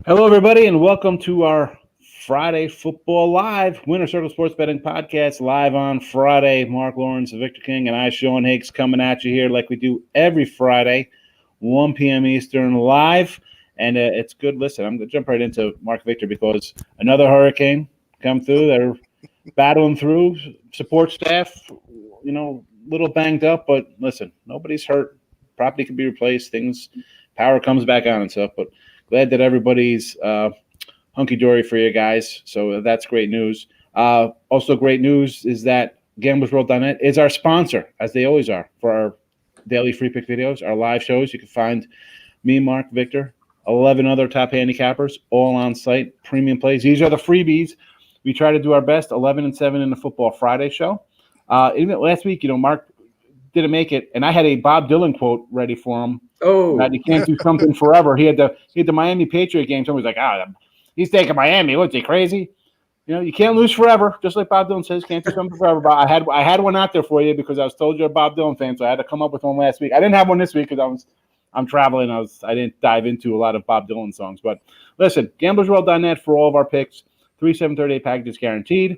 Hello, everybody, and welcome to our Friday Football Live Winner Circle Sports Betting Podcast live on Friday. Marc Lawrence Victor King and I, Sean Higgs, coming at you here like we do every Friday, 1 p.m. Eastern, live. And it's good. Listen, I'm going to jump right into Marc Victor because another hurricane come through. They're battling through. Support staff, little banged up, but listen, nobody's hurt. Property can be replaced. Power comes back on and stuff, but glad that everybody's hunky-dory for you guys. So that's great news. Also great news is that gamblersWORLD.net is our sponsor, as they always are, for our daily free pick videos, our live shows. You can find me, Marc, Victor, 11 other top handicappers, all on site, premium plays. These are the freebies. We try to do our best, 11-7 in the Football Friday show. Even last week, Marc didn't make it, and I had a Bob Dylan quote ready for him. Oh, that he can't do something forever. He had the Miami Patriot game. Somebody's like, he's taking Miami. What's he, crazy? You can't lose forever. Just like Bob Dylan says, can't do something forever. But I had one out there for you because I was told you're a Bob Dylan fan, so I had to come up with one last week. I didn't have one this week because I'm traveling. I didn't dive into a lot of Bob Dylan songs. But listen, gamblersworld.net for all of our picks. 3 7-38 packages guaranteed.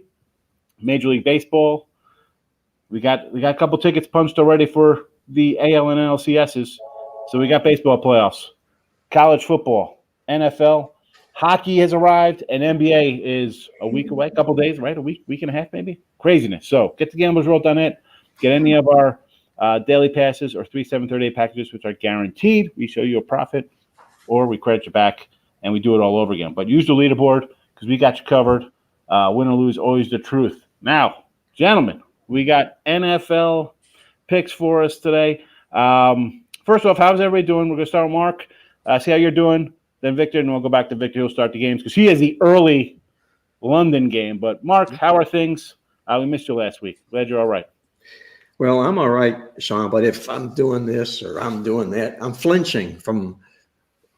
Major League Baseball. We got a couple tickets punched already for the AL and NLCSs. So we got baseball playoffs, college football, NFL, hockey has arrived, and NBA is a week away, a couple days, right? A week and a half maybe? Craziness. So get to gamblersworld.net, get any of our daily passes or 3 7-38 packages, which are guaranteed. We show you a profit or we credit you back, and we do it all over again. But use the leaderboard because we got you covered. Win or lose, always the truth. Now, gentlemen, we got NFL picks for us today. First off, how's everybody doing? We're going to start with Marc. See how you're doing. Then Victor, and we'll go back to Victor. He'll start the games because he has the early London game. But, Marc, how are things? We missed you last week. Glad you're all right. well, I'm all right, Sean, but if I'm doing this or I'm doing that, I'm flinching from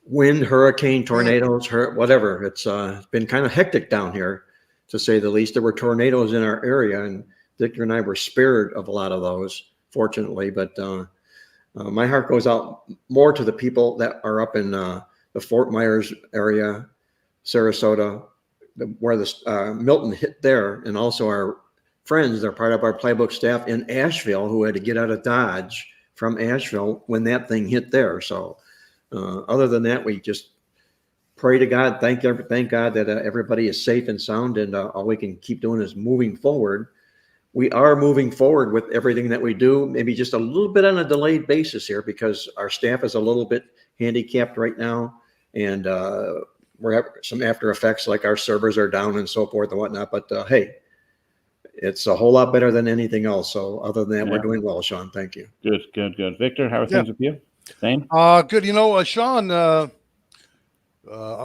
wind, hurricane, tornadoes, whatever. It's been kind of hectic down here, to say the least. There were tornadoes in our area, and Victor and I were spared of a lot of those, fortunately. But my heart goes out more to the people that are up in the Fort Myers area, Sarasota, where the Milton hit there, and also our friends, they're part of our playbook staff in Asheville, who had to get out of Dodge from Asheville when that thing hit there. So other than that, we just pray to God, thank God that everybody is safe and sound, and all we can keep doing is moving forward. We are moving forward with everything that we do, maybe just a little bit on a delayed basis here because our staff is a little bit handicapped right now, and we're having some after effects, like our servers are down and so forth and whatnot. But hey, it's a whole lot better than anything else. So other than that, We're doing well, Sean. Thank you. Good. Victor, how are things with you? Same? Good. Sean,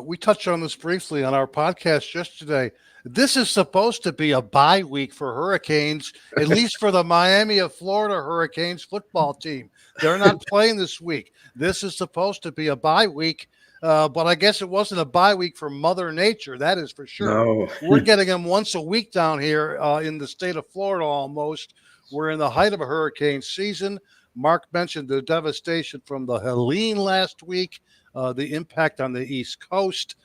we touched on this briefly on our podcast yesterday. This is supposed to be a bye week for Hurricanes, at least for the Miami of Florida Hurricanes football team. They're not playing this week. This is supposed to be a bye week, but I guess it wasn't a bye week for Mother Nature. That is for sure. No. We're getting them once a week down here in the state of Florida almost. We're in the height of a hurricane season. Marc mentioned the devastation from the Helene last week, the impact on the East Coast.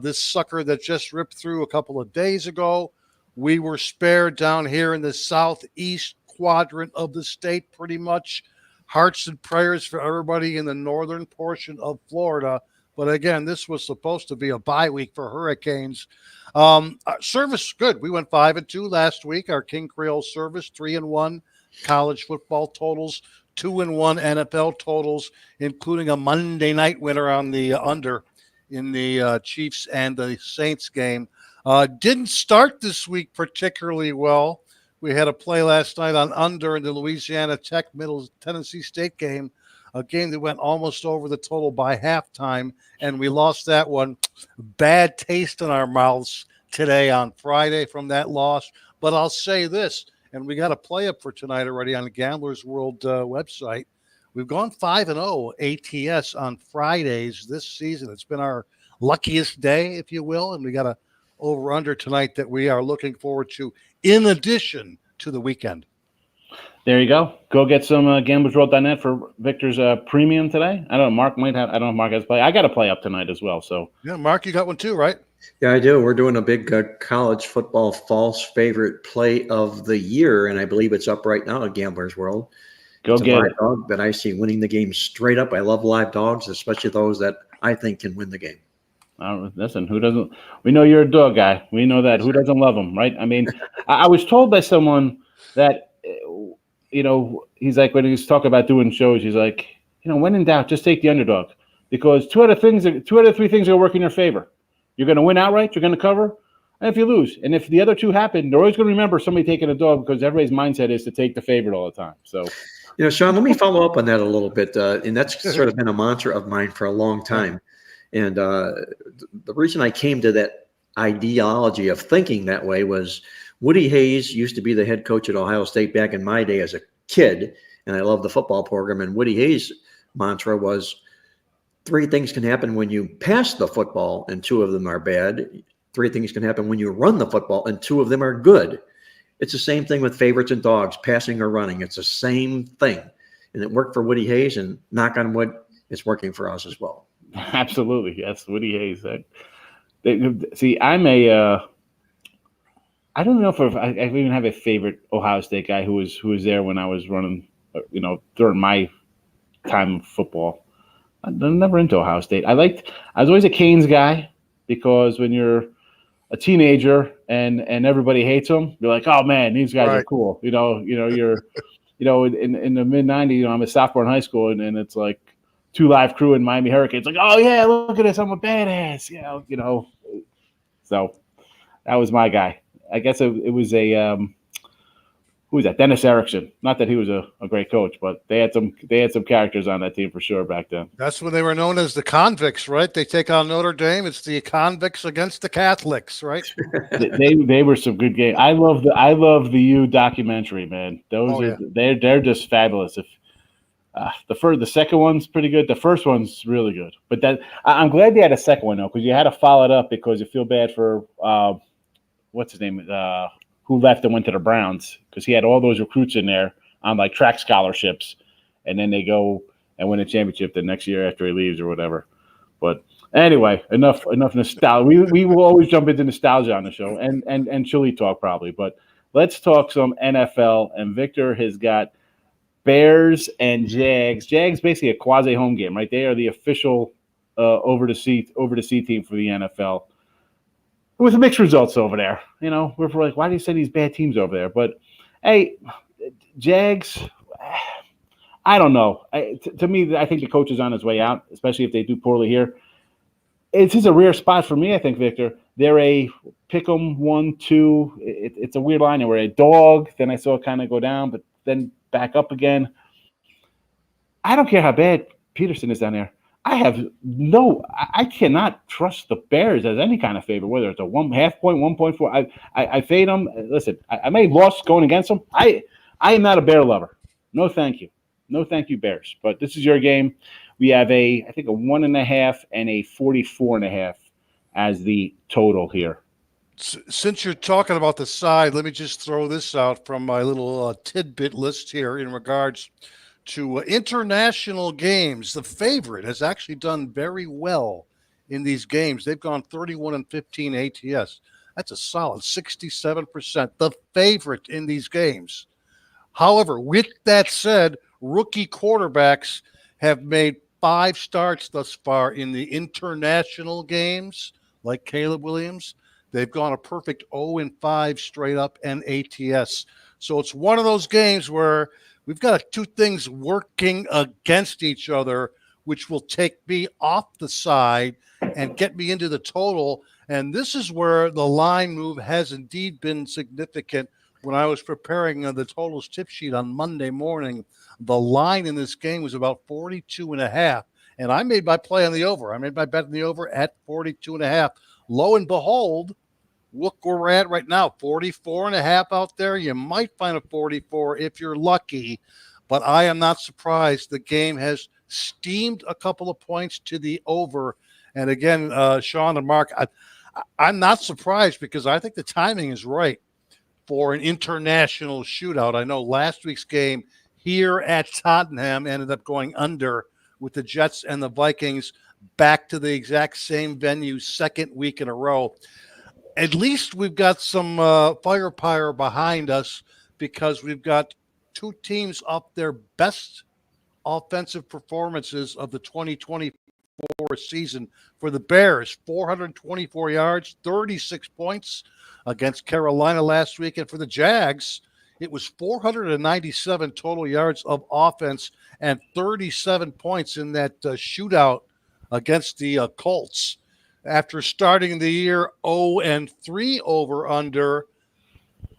This sucker that just ripped through a couple of days ago. We were spared down here in the southeast quadrant of the state, pretty much. Hearts and prayers for everybody in the northern portion of Florida. But again, this was supposed to be a bye week for Hurricanes. Our service, good. We went 5-2 last week. Our King Creole service, 3-1 college football totals, 2-1 NFL totals, including a Monday night winner on the under in the Chiefs and the Saints game. Didn't start this week particularly well. We had a play last night on under in the Louisiana Tech Middle Tennessee State game, a game that went almost over the total by halftime, and we lost that one. Bad taste in our mouths today on Friday from that loss. But I'll say this, and we got a play up for tonight already on the Gamblers World website. We've gone 5-0 ATS on Fridays this season. It's been our luckiest day, if you will, and we got a over-under tonight that we are looking forward to in addition to the weekend. There you go. Go get some gamblersworld.net for Victor's premium today. I don't know. Mark might have. I don't know if Mark has to play. I got to play up tonight as well. So Yeah, Mark, you got one too, right? Yeah, I do. We're doing a big college football false favorite play of the year, and I believe it's up right now at Gamblers World. go It's a get live it. dog that I see winning the game straight up. I love live dogs, especially those that I think can win the game. Listen, who doesn't? We know you're a dog guy. We know that. Who doesn't love them, right? I mean, I was told by someone that, he's like, when he's talking about doing shows, he's like, when in doubt, just take the underdog because two out of three things are going to work in your favor. You're going to win outright. You're going to cover. And if you lose, and if the other two happen, they're always going to remember somebody taking a dog because everybody's mindset is to take the favorite all the time. So, Sean, let me follow up on that a little bit. And that's sort of been a mantra of mine for a long time. And the reason I came to that ideology of thinking that way was Woody Hayes used to be the head coach at Ohio State back in my day as a kid. And I loved the football program. And Woody Hayes' mantra was 3 things can happen when you pass the football and 2 of them are bad. 3 things can happen when you run the football and 2 of them are good. It's the same thing with favorites and dogs, passing or running. It's the same thing. And it worked for Woody Hayes, and knock on wood, it's working for us as well. absolutely, yes, Woody Hayes. See, I'm a. I don't know if I even have a favorite Ohio State guy who was there when I was running, during my time of football. I'm never into Ohio State. I was always a Canes guy because when you're a teenager and everybody hates them, you're like, oh man, these guys are cool. You're in the mid '90s. I'm a sophomore in high school, and it's like 2 Live Crew and Miami Hurricanes. Like, oh yeah, look at this, I'm a badass. So that was my guy. I guess it was a who was that? Dennis Erickson. Not that he was a great coach, but they had some characters on that team for sure back then. That's when they were known as the convicts, right? They take on Notre Dame. It's the convicts against the Catholics, right? they were some good games. I love the U documentary, man. They're just fabulous. If the second one's pretty good, the first one's really good. But I'm glad they had a second one though, because you had to follow it up because you feel bad for what's his name, who left and went to the Browns, because he had all those recruits in there on like track scholarships, and then they go and win a championship the next year after he leaves or whatever. But anyway, enough nostalgia. We will always jump into nostalgia on the show and chili talk probably, but let's talk some NFL. And Victor has got Bears and Jags. Jags basically a quasi home game, right? They are the official over the sea team for the NFL. With mixed results over there, we're like, why do you say these bad teams over there? But hey, Jags, I don't know. To me, I think the coach is on his way out, especially if they do poorly here. It's just a rare spot for me, I think, Victor. They're a pick 'em 1-2. It's a weird line. They were a dog. Then I saw it kind of go down, but then back up again. I don't care how bad Peterson is down there. I cannot trust the Bears as any kind of favorite, whether it's a 1/2 point, 1.4. I fade them. Listen, I may have lost going against them. I am not a Bear lover. No, thank you. No, thank you, Bears. But this is your game. We have I think a 1.5 and a 44.5 as the total here. Since you're talking about the side, let me just throw this out from my little tidbit list here in regards to international games. The favorite has actually done very well in these games. They've gone 31-15 ATS. That's a solid 67%. The favorite in these games. However, with that said, rookie quarterbacks have made 5 starts thus far in the international games, like Caleb Williams. They've gone a perfect 0-5 straight up and ATS. So it's one of those games where we've got 2 things working against each other, which will take me off the side and get me into the total. And this is where the line move has indeed been significant. When I was preparing the totals tip sheet on Monday morning, the line in this game was about 42.5. And I made my play on the over. I made my bet on the over at 42.5. Lo and behold, look where we're at right now, 44.5 out there. You might find a 44 if you're lucky, but I am not surprised. The game has steamed a couple of points to the over. And again, Sean and Mark, I'm not surprised because I think the timing is right. for an international shootout. I know last week's game here at Tottenham ended up going under with the Jets and the Vikings back to the exact same venue second week in a row. At least we've got some firepower behind us because we've got two teams up their best offensive performances of the 2024 season. For the Bears, 424 yards, 36 points against Carolina last week. And for the Jags, it was 497 total yards of offense and 37 points in that shootout against the Colts. After starting the year 0-3 over under,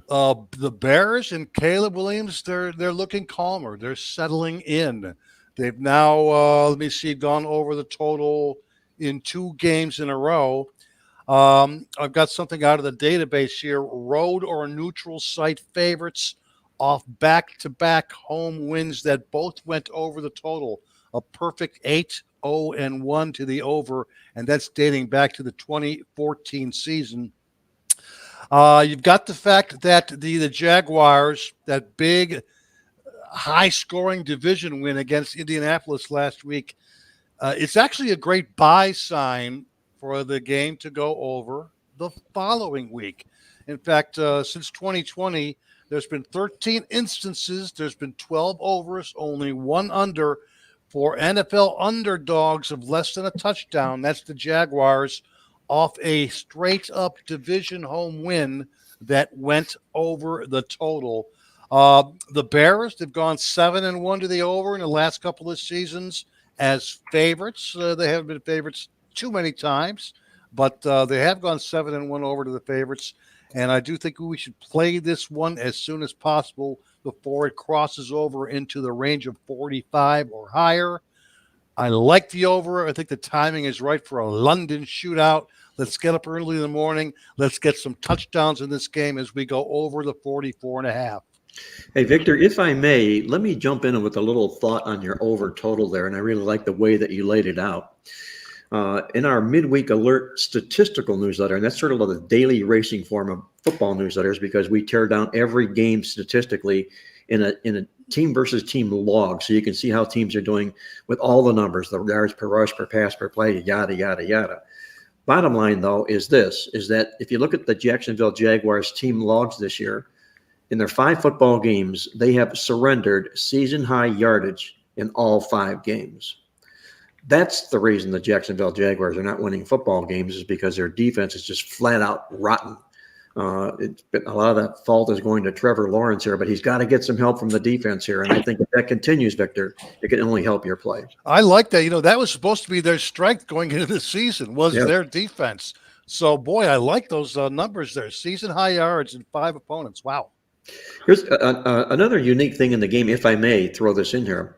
the Bears and Caleb Williams, they're looking calmer. They're settling in. They've now, gone over the total in 2 games in a row. I've got something out of the database here. Road or neutral site favorites off back-to-back home wins that both went over the total. A perfect 8-0-1 to the over, and that's dating back to the 2014 season. You've got the fact that the Jaguars, that big, high-scoring division win against Indianapolis last week, it's actually a great buy sign for the game to go over the following week. In fact, since 2020, there's been 13 instances. There's been 12 overs, only 1 under for NFL underdogs of less than a touchdown. That's the Jaguars off a straight-up division home win that went over the total. The Bears, they've gone 7-1 to the over in the last couple of seasons as favorites. They haven't been favorites too many times, but they have gone 7-1 over to the favorites. And I do think we should play this one as soon as possible before it crosses over into the range of 45 or higher. I like the over. I think the timing is right for a London shootout. Let's get up early in the morning. Let's get some touchdowns in this game as we go over the 44.5. Hey, Victor, if I may, let me jump in with a little thought on your over total there, and I really like the way that you laid it out. In our midweek alert statistical newsletter, and that's sort of the daily racing form of football newsletters because we tear down every game statistically in a team versus team log, so you can see how teams are doing with all the numbers, the yards per rush, per pass, per play, yada, yada, yada. Bottom line, though, is that if you look at the Jacksonville Jaguars team logs this year, in their 5 football games, they have surrendered season-high yardage in all 5 games. That's the reason the Jacksonville Jaguars are not winning football games is because their defense is just flat out rotten. It's been, a lot of that fault is going to Trevor Lawrence here, but he's got to get some help from the defense here. And I think if that continues, Victor, it can only help your play. I like that. That was supposed to be their strength going into the season was their defense. So, boy, I like those numbers there. Season high yards and 5 opponents. Wow. Here's another unique thing in the game, if I may throw this in here.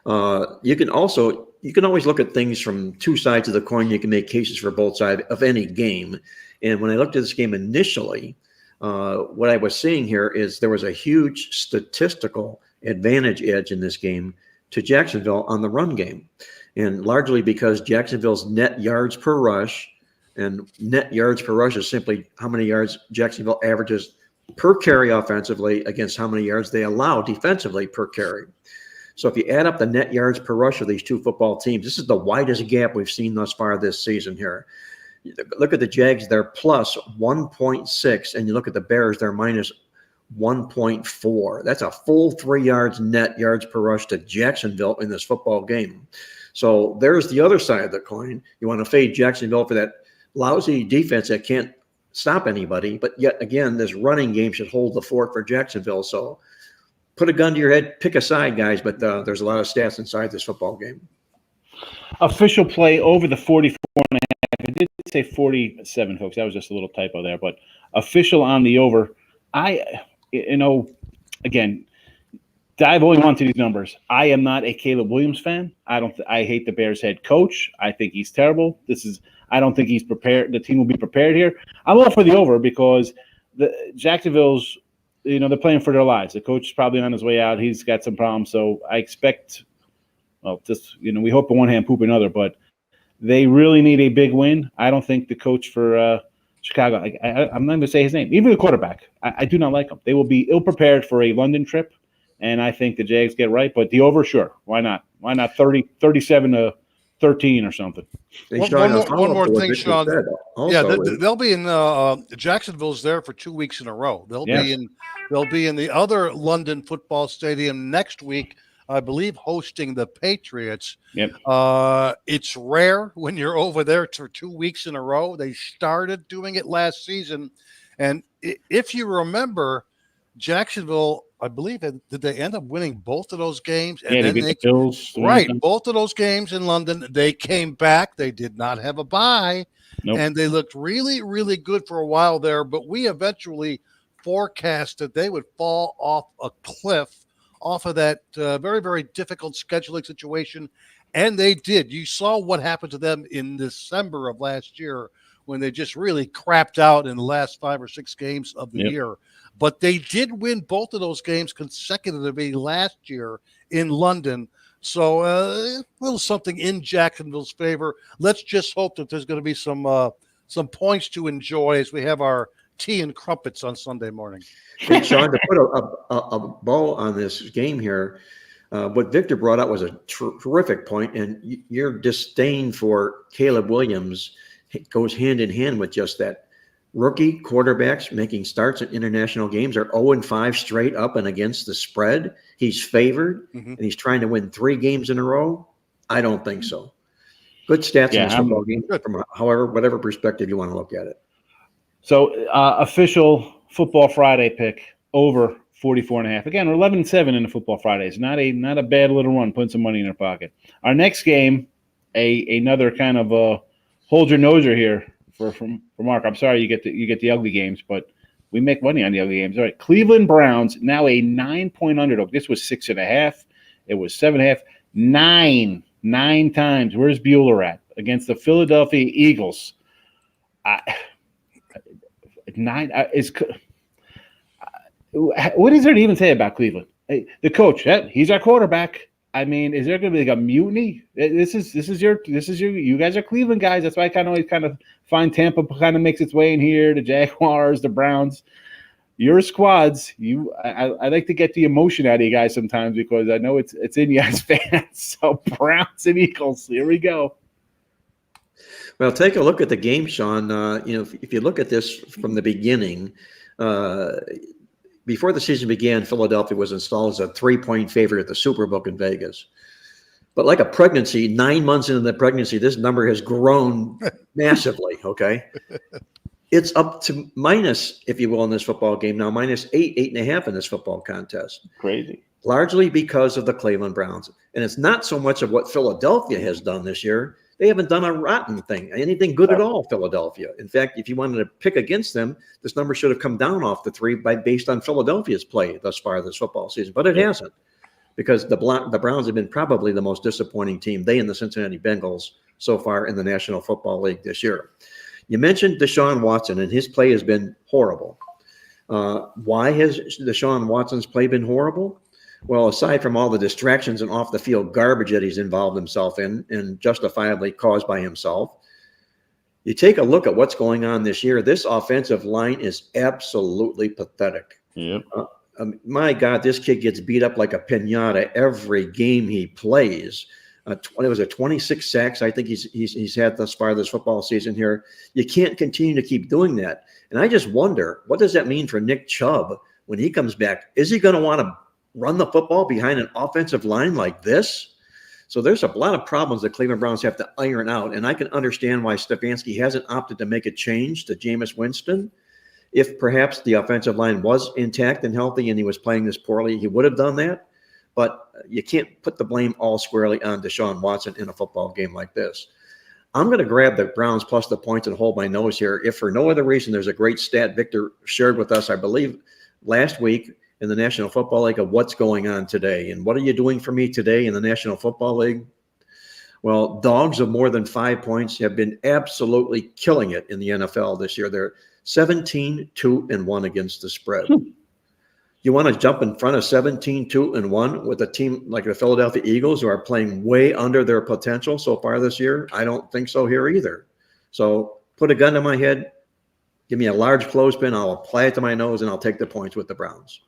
You can always look at things from 2 sides of the coin. You can make cases for both sides of any game. And when I looked at this game initially, what I was seeing here is there was a huge statistical advantage edge in this game to Jacksonville on the run game. And largely because Jacksonville's net yards per rush, and net yards per rush is simply how many yards Jacksonville averages per carry offensively against how many yards they allow defensively per carry. So if you add up the net yards per rush of these 2 football teams, this is the widest gap we've seen thus far this season here. Look at the Jags, they're plus 1.6, and you look at the Bears, they're minus 1.4. That's a full 3 yards net yards per rush to Jacksonville in this football game. So there's the other side of the coin. You want to fade Jacksonville for that lousy defense that can't stop anybody, but yet again, this running game should hold the fort for Jacksonville. So put a gun to your head, pick a side, guys, but there's a lot of stats inside this football game. Official play over the 44.5. I did say 47, folks. That was just a little typo there, but official on the over. Again, dive all you want to these numbers. I am not a Caleb Williams fan. I hate the Bears head coach. I think he's terrible. I don't think he's prepared. The team will be prepared here. I'm all for the over because the Jacksonville's, they're playing for their lives. The coach is probably on his way out. He's got some problems. So I expect, we hope in one hand, poop another, but they really need a big win. I don't think the coach for Chicago. I'm not going to say his name. Even the quarterback. I do not like him. They will be ill-prepared for a London trip, and I think the Jags get right. But the over, sure. Why not? Why not 37-13 or something? One more thing, Sean. Also, they'll be in Jacksonville's there for 2 weeks in a row. They'll be in the other London football stadium next week, I believe, hosting the Patriots. Yep. It's rare when you're over there for 2 weeks in a row. They started doing it last season, and if you remember, Jacksonville, I believe, did they end up winning both of those games? And then the Bills. Right, both of those games in London. They came back. They did not have a bye, and they looked really, really good for a while there. But we eventually forecasted they would fall off a cliff off of that very, very difficult scheduling situation, and they did. You saw what happened to them in December of last year when they just really crapped out in the last 5 or 6 games of the year. But they did win both of those games consecutively last year in London. So a little something in Jacksonville's favor. Let's just hope that there's going to be some points to enjoy as we have our tea and crumpets on Sunday morning. Hey, Sean, to put a bow on this game here, what Victor brought up was a terrific point, and your disdain for Caleb Williams goes hand in hand with just that. Rookie quarterbacks making starts at international games are 0-5 straight up and against the spread. He's favored, and he's trying to win 3 games in a row. I don't think so. Good stats in this football game, from whatever perspective you want to look at it. So official Football Friday pick over 44.5. Again, we're 11-7 in the Football Fridays. Not a bad little run. Putting some money in their pocket. Our next game, another kind of hold your noser here for Mark. I'm sorry you get the ugly games, but we make money on the ugly games. All right, Cleveland Browns now a 9-point underdog. This was 6.5. It was 7.5. 9 times. Where's Bueller at against the Philadelphia Eagles? What is there to even say about Cleveland? The coach, he's our quarterback. I mean, is there going to be like a mutiny? This is your. You guys are Cleveland guys. That's why I always find Tampa kind of makes its way in here. The Jaguars, the Browns, your squads. I like to get the emotion out of you guys sometimes because I know it's in you as fans. So Browns and Eagles. Here we go. Well, take a look at the game, Sean. If you look at this from the beginning, before the season began, Philadelphia was installed as a 3-point favorite at the Superbook in Vegas. But like a pregnancy, 9 months into the pregnancy, this number has grown massively, okay? It's up to minus, if you will, in this football game now, minus 8.5 in this football contest. Crazy. Largely because of the Cleveland Browns. And it's not so much of what Philadelphia has done this year. They haven't done a rotten thing, anything good at all, Philadelphia. In fact, if you wanted to pick against them, this number should have come down off the 3 based on Philadelphia's play thus far this football season. But it hasn't, because the Browns have been probably the most disappointing team, they and the Cincinnati Bengals, so far in the National Football League this year. You mentioned Deshaun Watson, and his play has been horrible. Why has Deshaun Watson's play been horrible? Well, aside from all the distractions and off-the-field garbage that he's involved himself in, and justifiably caused by himself, you take a look at what's going on this year. This offensive line is absolutely pathetic. Yep. My God, this kid gets beat up like a piñata every game he plays. It was 26 sacks I think he's had thus far this football season here. You can't continue to keep doing that. And I just wonder, what does that mean for Nick Chubb when he comes back? Is he going to want to run the football behind an offensive line like this? So there's a lot of problems the Cleveland Browns have to iron out, and I can understand why Stefanski hasn't opted to make a change to Jameis Winston. If perhaps the offensive line was intact and healthy and he was playing this poorly, he would have done that. But you can't put the blame all squarely on Deshaun Watson in a football game like this. I'm going to grab the Browns plus the points and hold my nose here. If for no other reason, there's a great stat Victor shared with us, I believe, last week in the National Football League of what's going on today. And what are you doing for me today in the National Football League? Well, dogs of more than 5 points have been absolutely killing it in the NFL this year. They're 17-2-1 against the spread. You want to jump in front of 17-2-1 with a team like the Philadelphia Eagles, who are playing way under their potential so far this year? I don't think so here either. So put a gun to my head. Give me a large clothespin. I'll apply it to my nose, and I'll take the points with the Browns.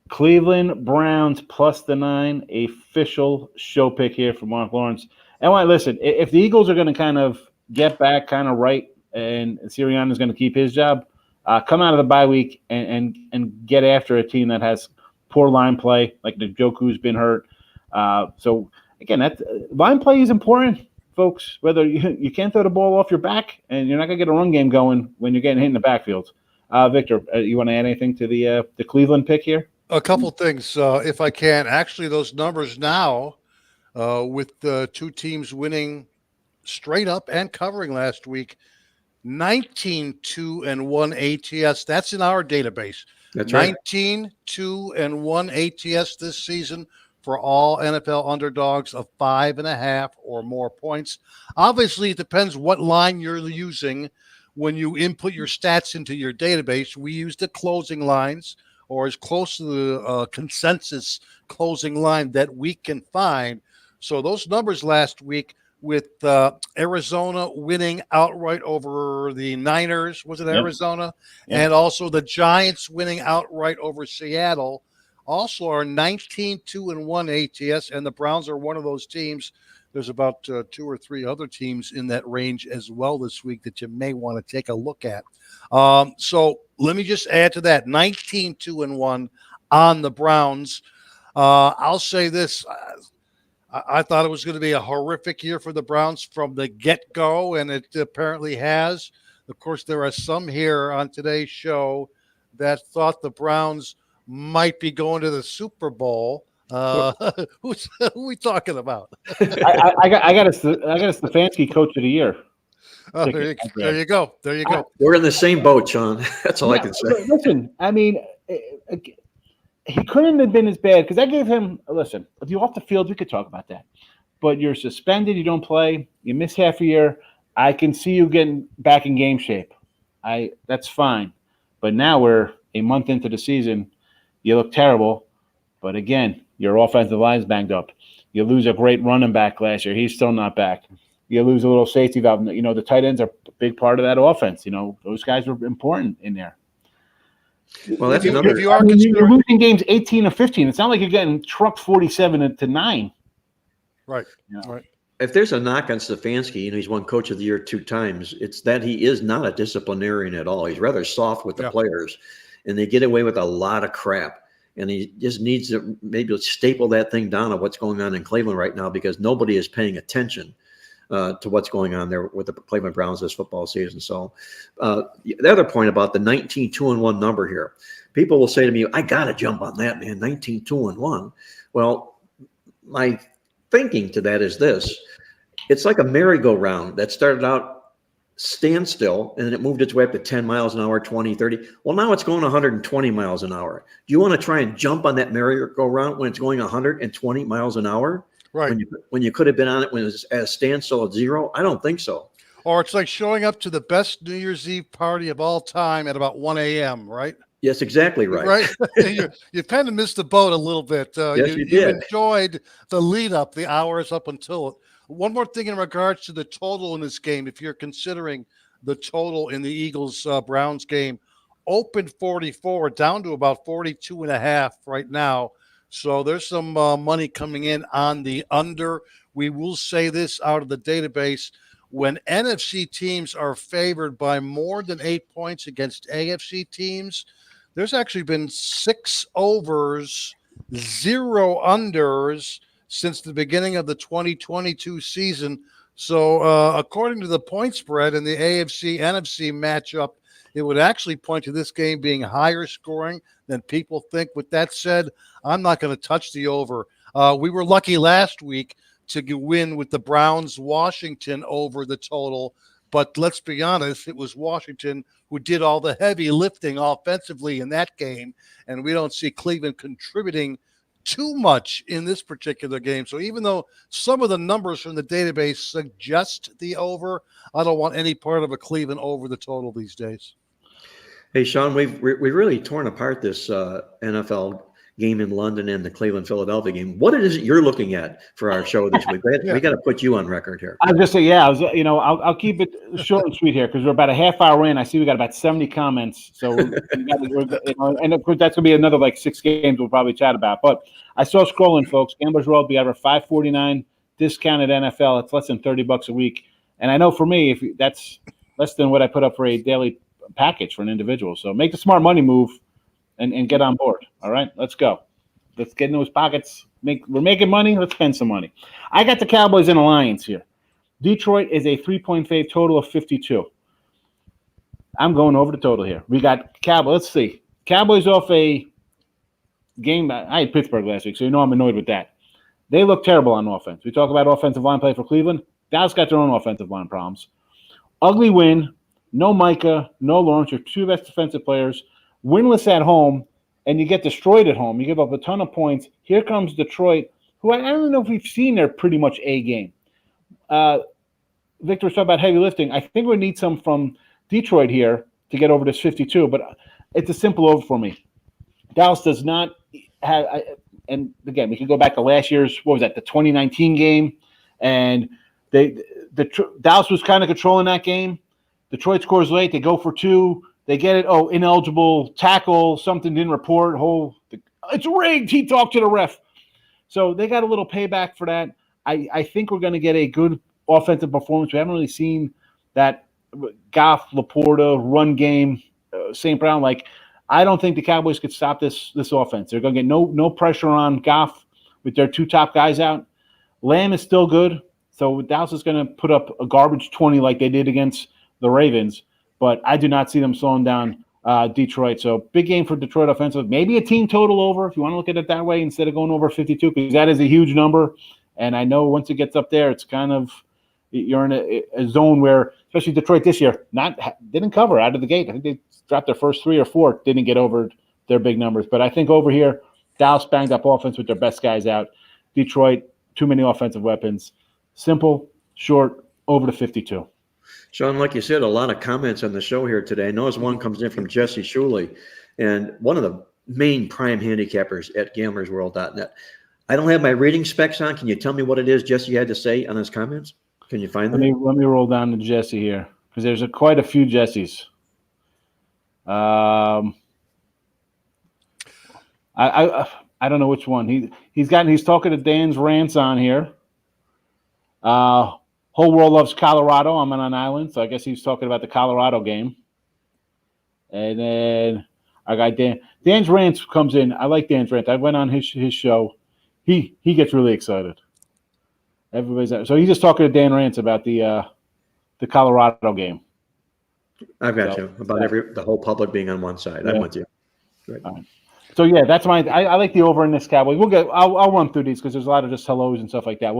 Cleveland Browns plus the 9, official show pick here for Marc Lawrence. And listen, if the Eagles are going to kind of get back kind of right and Sirianni is going to keep his job, come out of the bye week and get after a team that has poor line play, like Njoku's been hurt. So, again, that line play is important, folks, whether you can't throw the ball off your back and you're not going to get a run game going when you're getting hit in the backfield. Victor, you want to add anything to the Cleveland pick here? A couple things, if I can. Actually, those numbers now, with the two teams winning straight up and covering last week, 19-2-1 ATS. That's in our database. That's right. 19-2-1 ATS this season for all NFL underdogs of 5.5 or more points. Obviously, it depends what line you're using when you input your stats into your database. We use the closing lines, or as close to the consensus closing line that we can find. So those numbers last week with Arizona winning outright over the Niners, was it Arizona? Yep. And also the Giants winning outright over Seattle, also are 19-2-1 ATS, and the Browns are one of those teams. There's about 2 or 3 other teams in that range as well this week that you may want to take a look at. So let me just add to that, 19-2-1 on the Browns. I'll say this. I thought it was going to be a horrific year for the Browns from the get-go, and it apparently has. Of course, there are some here on today's show that thought the Browns might be going to the Super Bowl. Who are we talking about? I got a Stefanski Coach of the Year. Oh, there you go. We're in the same boat, Sean. That's all I can say. Listen, I mean, he couldn't have been as bad because I gave him – listen, if you're off the field, we could talk about that. But you're suspended, you don't play, you miss half a year. I can see you getting back in game shape. That's fine. But now we're a month into the season. You look terrible. But, again, your offensive line's banged up. You lose a great running back last year. He's still not back. You lose a little safety valve. You know, the tight ends are a big part of that offense. You know, those guys were important in there. Well, that's you're losing games 18-15. It's not like you're getting trucked 47-9. Right. You know? Right. If there's a knock on Stefanski, you know, he's won Coach of the Year 2 times, it's that he is not a disciplinarian at all. He's rather soft with the players, and they get away with a lot of crap. And he just needs to maybe staple that thing down of what's going on in Cleveland right now, because nobody is paying attention to what's going on there with the Cleveland Browns this football season. So the other point about the 19-2-1 number here, people will say to me, I got to jump on that, man, 19-2-1. Well, my thinking to that is this. It's like a merry-go-round that started out standstill, and then it moved its way up to 10 miles an hour, 20, 30. Well, now it's going 120 miles an hour. Do you want to try and jump on that merry-go-round when it's going 120 miles an hour? Right. When you could have been on it when it was at a standstill at 0? I don't think so. Or it's like showing up to the best New Year's Eve party of all time at about 1 a.m., right? Yes, exactly right. Right. you kind of missed the boat a little bit. Yes, you did. You enjoyed the lead up, the hours up until it. One more thing in regards to the total in this game, if you're considering the total in the Eagles-Browns game, opened 44, down to about 42.5 right now. So there's some money coming in on the under. We will say this out of the database. When NFC teams are favored by more than 8 points against AFC teams, there's actually been 6 overs, 0 unders since the beginning of the 2022 season. So according to the point spread in the AFC-NFC matchup, it would actually point to this game being higher scoring than people think. With that said, I'm not going to touch the over. We were lucky last week to win with the Browns-Washington over the total. But let's be honest, it was Washington who did all the heavy lifting offensively in that game. And we don't see Cleveland contributing too much in this particular game. So even though some of the numbers from the database suggest the over, I don't want any part of a Cleveland over the total these days. Hey, Sean, we've really torn apart this NFL game in London and the Cleveland-Philadelphia game. What is it you're looking at for our show this week? We got to put you on record here. I was just say, I'll keep it short and sweet here because we're about a half hour in. I see we got about 70 comments, so and of course that's gonna be another like 6 games we'll probably chat about. But I saw scrolling, folks. Gamblers World, we have our $5.49 discounted NFL. It's less than $30 a week, and I know for me, if that's less than what I put up for a daily package for an individual. So make the smart money move and get on board. All right, let's go. Let's get in those pockets. We're making money. Let's spend some money. I got the Cowboys in alliance here. Detroit is a 3-point fave, total of 52. I'm going over the total here. We got Cowboys. Let's see. Cowboys off a game. I had Pittsburgh last week, so you know I'm annoyed with that. They look terrible on offense. We talk about offensive line play for Cleveland. Dallas got their own offensive line problems. Ugly win. No Micah, no Lawrence. Your 2 best defensive players. Winless at home, and you get destroyed at home. You give up a ton of points. Here comes Detroit, who I don't know if we've seen their pretty much A game. Victor was talking about heavy lifting. I think we need some from Detroit here to get over this 52, but it's a simple over for me. Dallas does not have and again, we can go back to last year's, what was that, the 2019 game, and Dallas was kind of controlling that game. Detroit scores late. They go for 2. They get it. Oh, ineligible tackle. Something didn't report. It's rigged. He talked to the ref. So they got a little payback for that. I think we're going to get a good offensive performance. We haven't really seen that Goff, Laporta run game, St. Brown. I don't think the Cowboys could stop this offense. They're going to get no pressure on Goff with their 2 top guys out. Lamb is still good. So Dallas is going to put up a garbage 20 like they did against the Ravens. But I do not see them slowing down Detroit. So big game for Detroit offensive. Maybe a team total over if you want to look at it that way instead of going over 52 because that is a huge number. And I know once it gets up there, it's kind of you're in a zone where, especially Detroit this year, didn't cover out of the gate. I think they dropped their first 3 or 4, didn't get over their big numbers. But I think over here, Dallas banged up offense with their best guys out. Detroit, too many offensive weapons. Simple, short, over to 52. Sean, like you said, a lot of comments on the show here today. I notice one comes in from Jesse Shuley, and one of the main prime handicappers at gamblersworld.net. I don't have my reading specs on. Can you tell me what it is Jesse had to say on his comments? Can you find them? Let me roll down to Jesse here because there's quite a few Jessies. I don't know which one. He's talking to Dan's rants on here. Whole world loves Colorado. I'm on an island, so I guess he's talking about the Colorado game. And then I got Dan. Dan's rants comes in. I like Dan's rant. I went on his show. He gets really excited. So he's just talking to Dan Rants about the Colorado game. I've got you about the whole public being on one side. Yeah. I'm with you. Right. So yeah, that's I like the over in this Cowboys. I'll run through these because there's a lot of just hellos and stuff like that.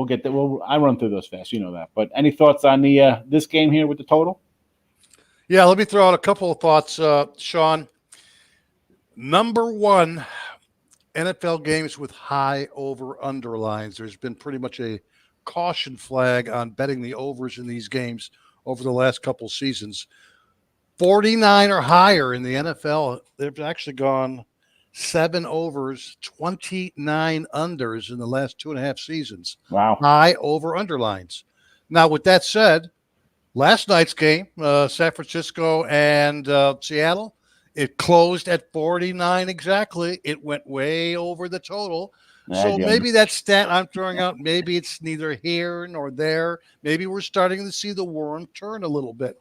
I run through those fast, you know that. But any thoughts on the this game here with the total? Yeah, let me throw out a couple of thoughts, Sean. Number one, NFL games with high over-under lines. There's been pretty much a caution flag on betting the overs in these games over the last couple seasons. 49 or higher in the NFL. They've actually gone 7 overs, 29 unders in the last 2.5 seasons. Wow. High over-under lines. Now, with that said, last night's game, San Francisco and Seattle, it closed at 49 exactly. It went way over the total. So maybe that stat I'm throwing out, maybe it's neither here nor there. Maybe we're starting to see the worm turn a little bit.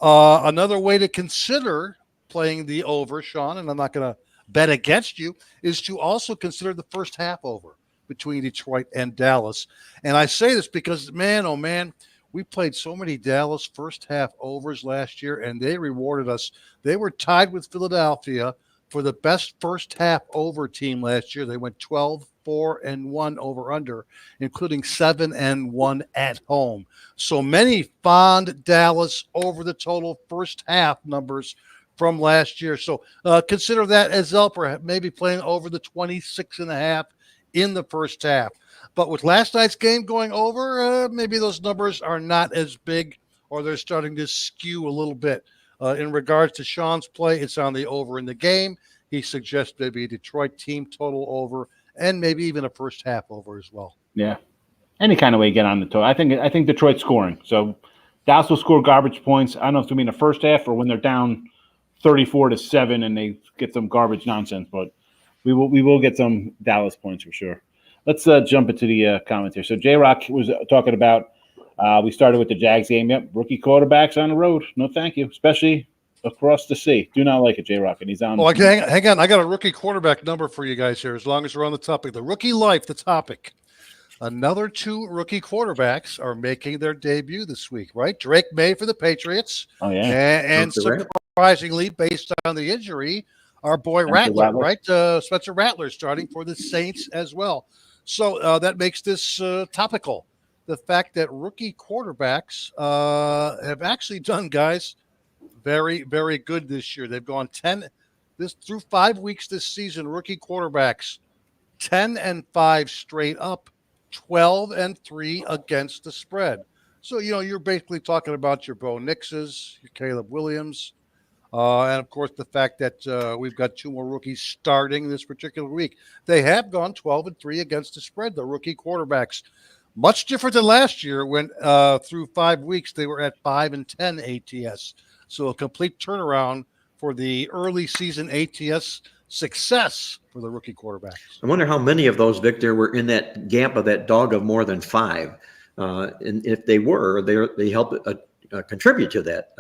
Another way to consider playing the over, Sean, and I'm not going to bet against you, is to also consider the first half over between Detroit and Dallas. And I say this because, man, oh, man, we played so many Dallas first half overs last year, and they rewarded us. They were tied with Philadelphia for the best first half over team last year. They went 12-4-1 over under, including 7-1 at home. So many fond Dallas over the total first half numbers from last year. So consider that as Zelper, maybe playing over the 26.5 in the first half. But with last night's game going over, maybe those numbers are not as big, or they're starting to skew a little bit. In regards to Sean's play, it's on the over in the game. he suggests maybe a Detroit team total over and maybe even a first half over as well. Yeah. Any kind of way you get on the total. I think Detroit's scoring. So Dallas will score garbage points. I don't know if it's going to be in the first half or when they're down 34-7 and they get some garbage nonsense, but we will get some Dallas points for sure. Let's jump into the comments here. So J-Rock was talking about we started with the Jags game. Yep, rookie quarterbacks on the road. No, thank you, especially across the sea. Do not like it, J-Rock, and he's on. Well, hang on. I got a rookie quarterback number for you guys here as long as we're on the topic. The rookie life, the topic. Another 2 rookie quarterbacks are making their debut this week, right? Drake May for the Patriots. Oh, yeah. And surprisingly, based on the injury, our boy Rattler, right? Spencer Rattler starting for the Saints as well. So that makes this topical. The fact that rookie quarterbacks have actually done, guys, very, very good this year. They've gone 10 through 5 weeks this season. Rookie quarterbacks 10-5 straight up, 12-3 against the spread. So you're basically talking about your Bo Nixes, your Caleb Williams, and of course the fact that we've got 2 more rookies starting this particular week. They have gone 12-3 against the spread. The rookie quarterbacks. Much different than last year when through 5 weeks they were at 5-10 ATS. So a complete turnaround for the early season ATS success for the rookie quarterbacks. I wonder how many of those, Victor, were in that gap of that dog of more than 5. And if they were, they help contribute to that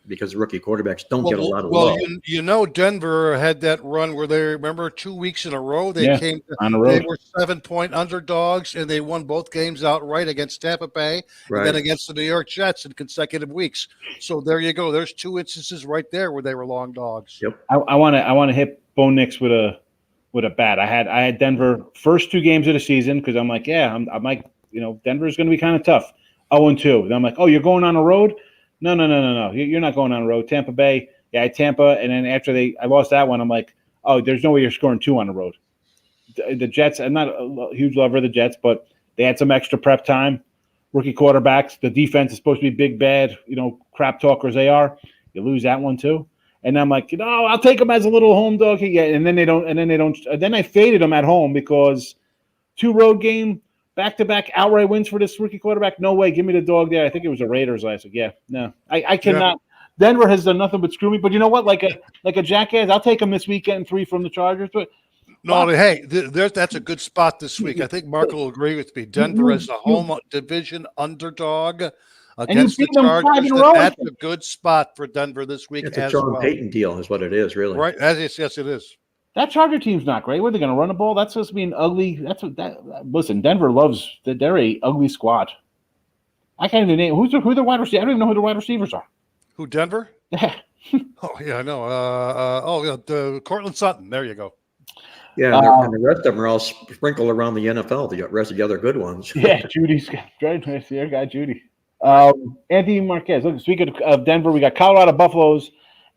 because rookie quarterbacks don't get a lot of love. Well, Denver had that run where they remember 2 weeks in a row they came on the road. They were 7-point underdogs and they won both games outright against Tampa Bay and then against the New York Jets in consecutive weeks. So there you go. There's 2 instances right there where they were long dogs. Yep. I want to hit Bo Nix with a bat. I had Denver first 2 games of the season because I'm like, I'm like, Denver's going to be kind of tough. 0-2. Then I'm like, oh, you're going on the road? No. You're not going on the road. Tampa Bay. Yeah, Tampa. And then after I lost that one, I'm like, oh, there's no way you're scoring 2 on the road. The Jets, I'm not a huge lover of the Jets, but they had some extra prep time. Rookie quarterbacks. The defense is supposed to be big, bad, crap talkers they are. You lose that one too. And I'm like, I'll take them as a little home dog. Yeah, and then they don't. Then I faded them at home because 2 road game. Back-to-back outright wins for this rookie quarterback? No way. Give me the dog there. I think it was the Raiders last week. Yeah, no. I cannot. Yeah. Denver has done nothing but screw me. But you know what? Like a jackass, I'll take them this week getting 3 from the Chargers. But hey, that's a good spot this week. I think Mark will agree with me. Denver as a home division underdog against the Chargers. That's a good spot for Denver this week. It's a Sean Payton deal is what it is, really. Right. Yes, it is. That Charger team's not great. Were they going to run the ball? That's supposed to be an ugly. Listen, Denver loves that. They're a ugly squad. I can't even name who the wide receiver. I don't even know who the wide receivers are. Who, Denver? Yeah. Oh yeah, I know. The Cortland Sutton. There you go. Yeah, and the rest of them are all sprinkled around the NFL. The rest of the other good ones. Yeah, Judy's great. Their guy Judy. Anthony Marquez. Look, speaking of Denver, we got Colorado Buffaloes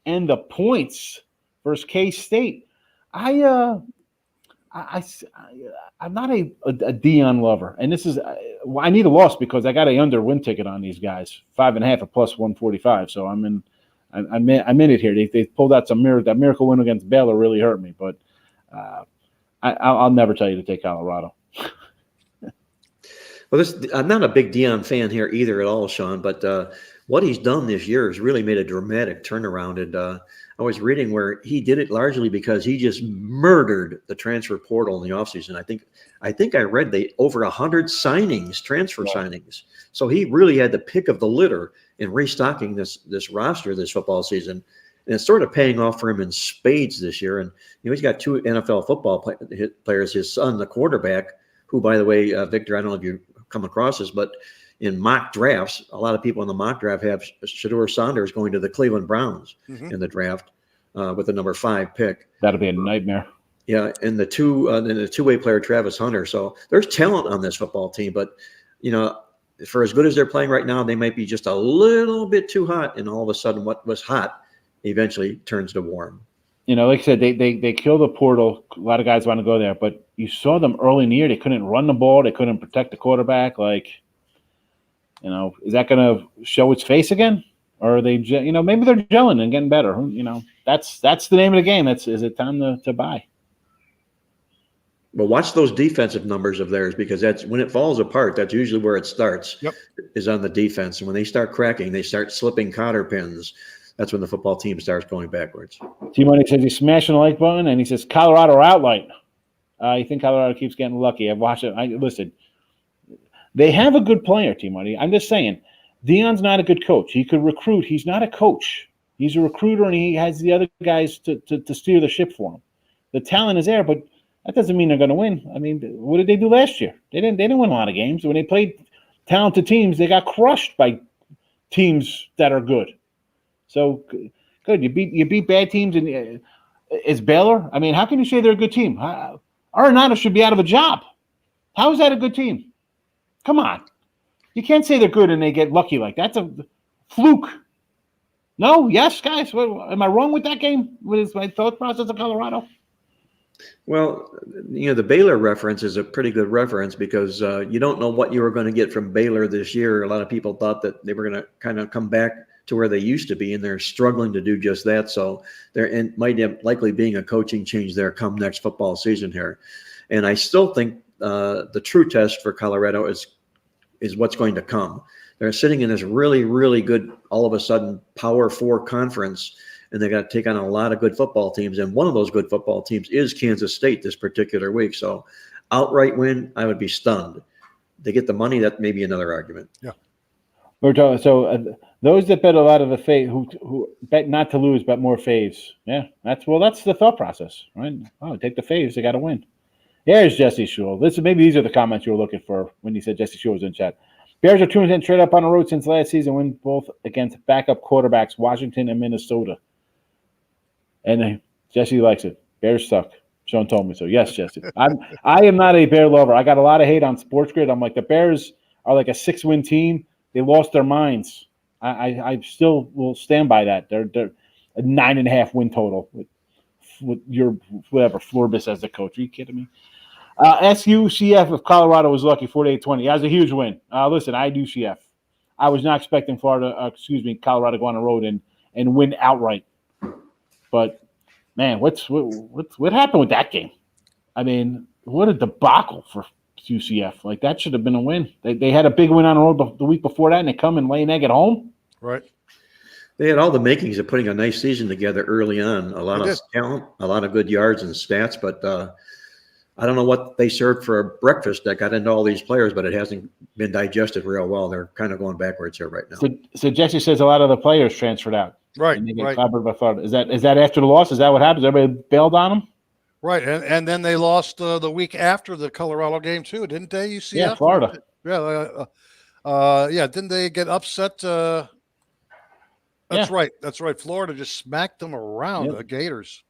and the points versus K-State. I'm not a Dion lover, and this is I need a loss because I got a under win ticket on these guys 5.5 at plus 145. So I'm in it here. They pulled out that miracle win against Baylor really hurt me, but I'll never tell you to take Colorado. Well, I'm not a big Dion fan here either at all, Sean. But what he's done this year has really made a dramatic turnaround, and I was reading where he did it largely because he just murdered the transfer portal in the offseason. I think I read they over 100 signings, transfer signings. So he really had the pick of the litter in restocking this roster this football season. And it's sort of paying off for him in spades this year. And he's got 2 NFL football players, his son, the quarterback, who, by the way, Victor, I don't know if you come across this, but in mock drafts, a lot of people in the mock draft have Shedeur Saunders going to the Cleveland Browns in the draft with the number 5 pick. That'll be a nightmare. Yeah, and the two-way player Travis Hunter. So there's talent on this football team, but for as good as they're playing right now, they might be just a little bit too hot, and all of a sudden, what was hot eventually turns to warm. Like I said, they kill the portal. A lot of guys want to go there, but you saw them early in the year. They couldn't run the ball. They couldn't protect the quarterback. Is that going to show its face again? or are they, maybe they're gelling and getting better. That's the name of the game. Is it time to buy? Well, watch those defensive numbers of theirs, because that's when it falls apart. That's usually where it starts. Yep. Is on the defense, and when they start cracking, they start slipping cotter pins. That's when the football team starts going backwards. T-Money says he's smashing the like button, and he says Colorado are outright. You think Colorado keeps getting lucky? I've watched it. Listen, they have a good player, T-Money. I'm just saying, Dion's not a good coach. He could recruit. He's not a coach. He's a recruiter, and he has the other guys to steer the ship for him. The talent is there, but that doesn't mean they're going to win. I mean, what did they do last year? They didn't win a lot of games. When they played talented teams, they got crushed by teams that are good. So good. You beat bad teams. And is Baylor? I mean, how can you say they're a good team? Arenado should be out of a job. How is that a good team? Come on. You can't say they're good and they get lucky like that. That's a fluke. No? Yes, guys? Am I wrong with that game? What is my thought process of Colorado? Well, the Baylor reference is a pretty good reference, because you don't know what you were going to get from Baylor this year. A lot of people thought that they were going to kind of come back to where they used to be, and they're struggling to do just that. So there might likely being a coaching change there come next football season here. And I still think the true test for Colorado is what's going to come. They're sitting in this really, really good, all of a sudden, Power 4 conference, and they got to take on a lot of good football teams. And one of those good football teams is Kansas State this particular week. So outright win, I would be stunned. They get the money, that may be another argument. Yeah. We're talking, so those that bet a lot of the who bet not to lose, but more faves. Yeah, that's the thought process, right? Oh, take the faves, they got to win. Here's Jesse Shule. Maybe these are the comments you were looking for when you said Jesse Shule was in chat. Bears are 2% straight up on the road since last season, win both against backup quarterbacks, Washington and Minnesota. And Jesse likes it. Bears suck. Sean told me so. Yes, Jesse. I am not a Bear lover. I got a lot of hate on Sports Grid. I'm like, the Bears are like a 6-win team. They lost their minds. I still will stand by that. They're a 9.5 win total with your whatever Florbus as the coach. Are you kidding me? SUCF of Colorado was lucky, 48-20. That was a huge win. Listen, I do CF. I was not expecting Colorado to go on the road and win outright. But man, what happened with that game? I mean, what a debacle for UCF. Like, that should have been a win. They had a big win on the road the week before that, and they come and lay an egg at home. Right. They had all the makings of putting a nice season together early on. A lot of talent, a lot of good yards and stats, but I don't know what they served for a breakfast that got into all these players, but it hasn't been digested real well. They're kind of going backwards here right now. So Jesse says a lot of the players transferred out. Right. And they get clobbered by Florida. Is that after the loss? Is that what happens? Everybody bailed on them? Right. And then they lost the week after the Colorado game too, didn't they? UCF? Yeah, Florida. Yeah. Didn't they get upset? That's right. That's right. Florida just smacked them around, the Gators.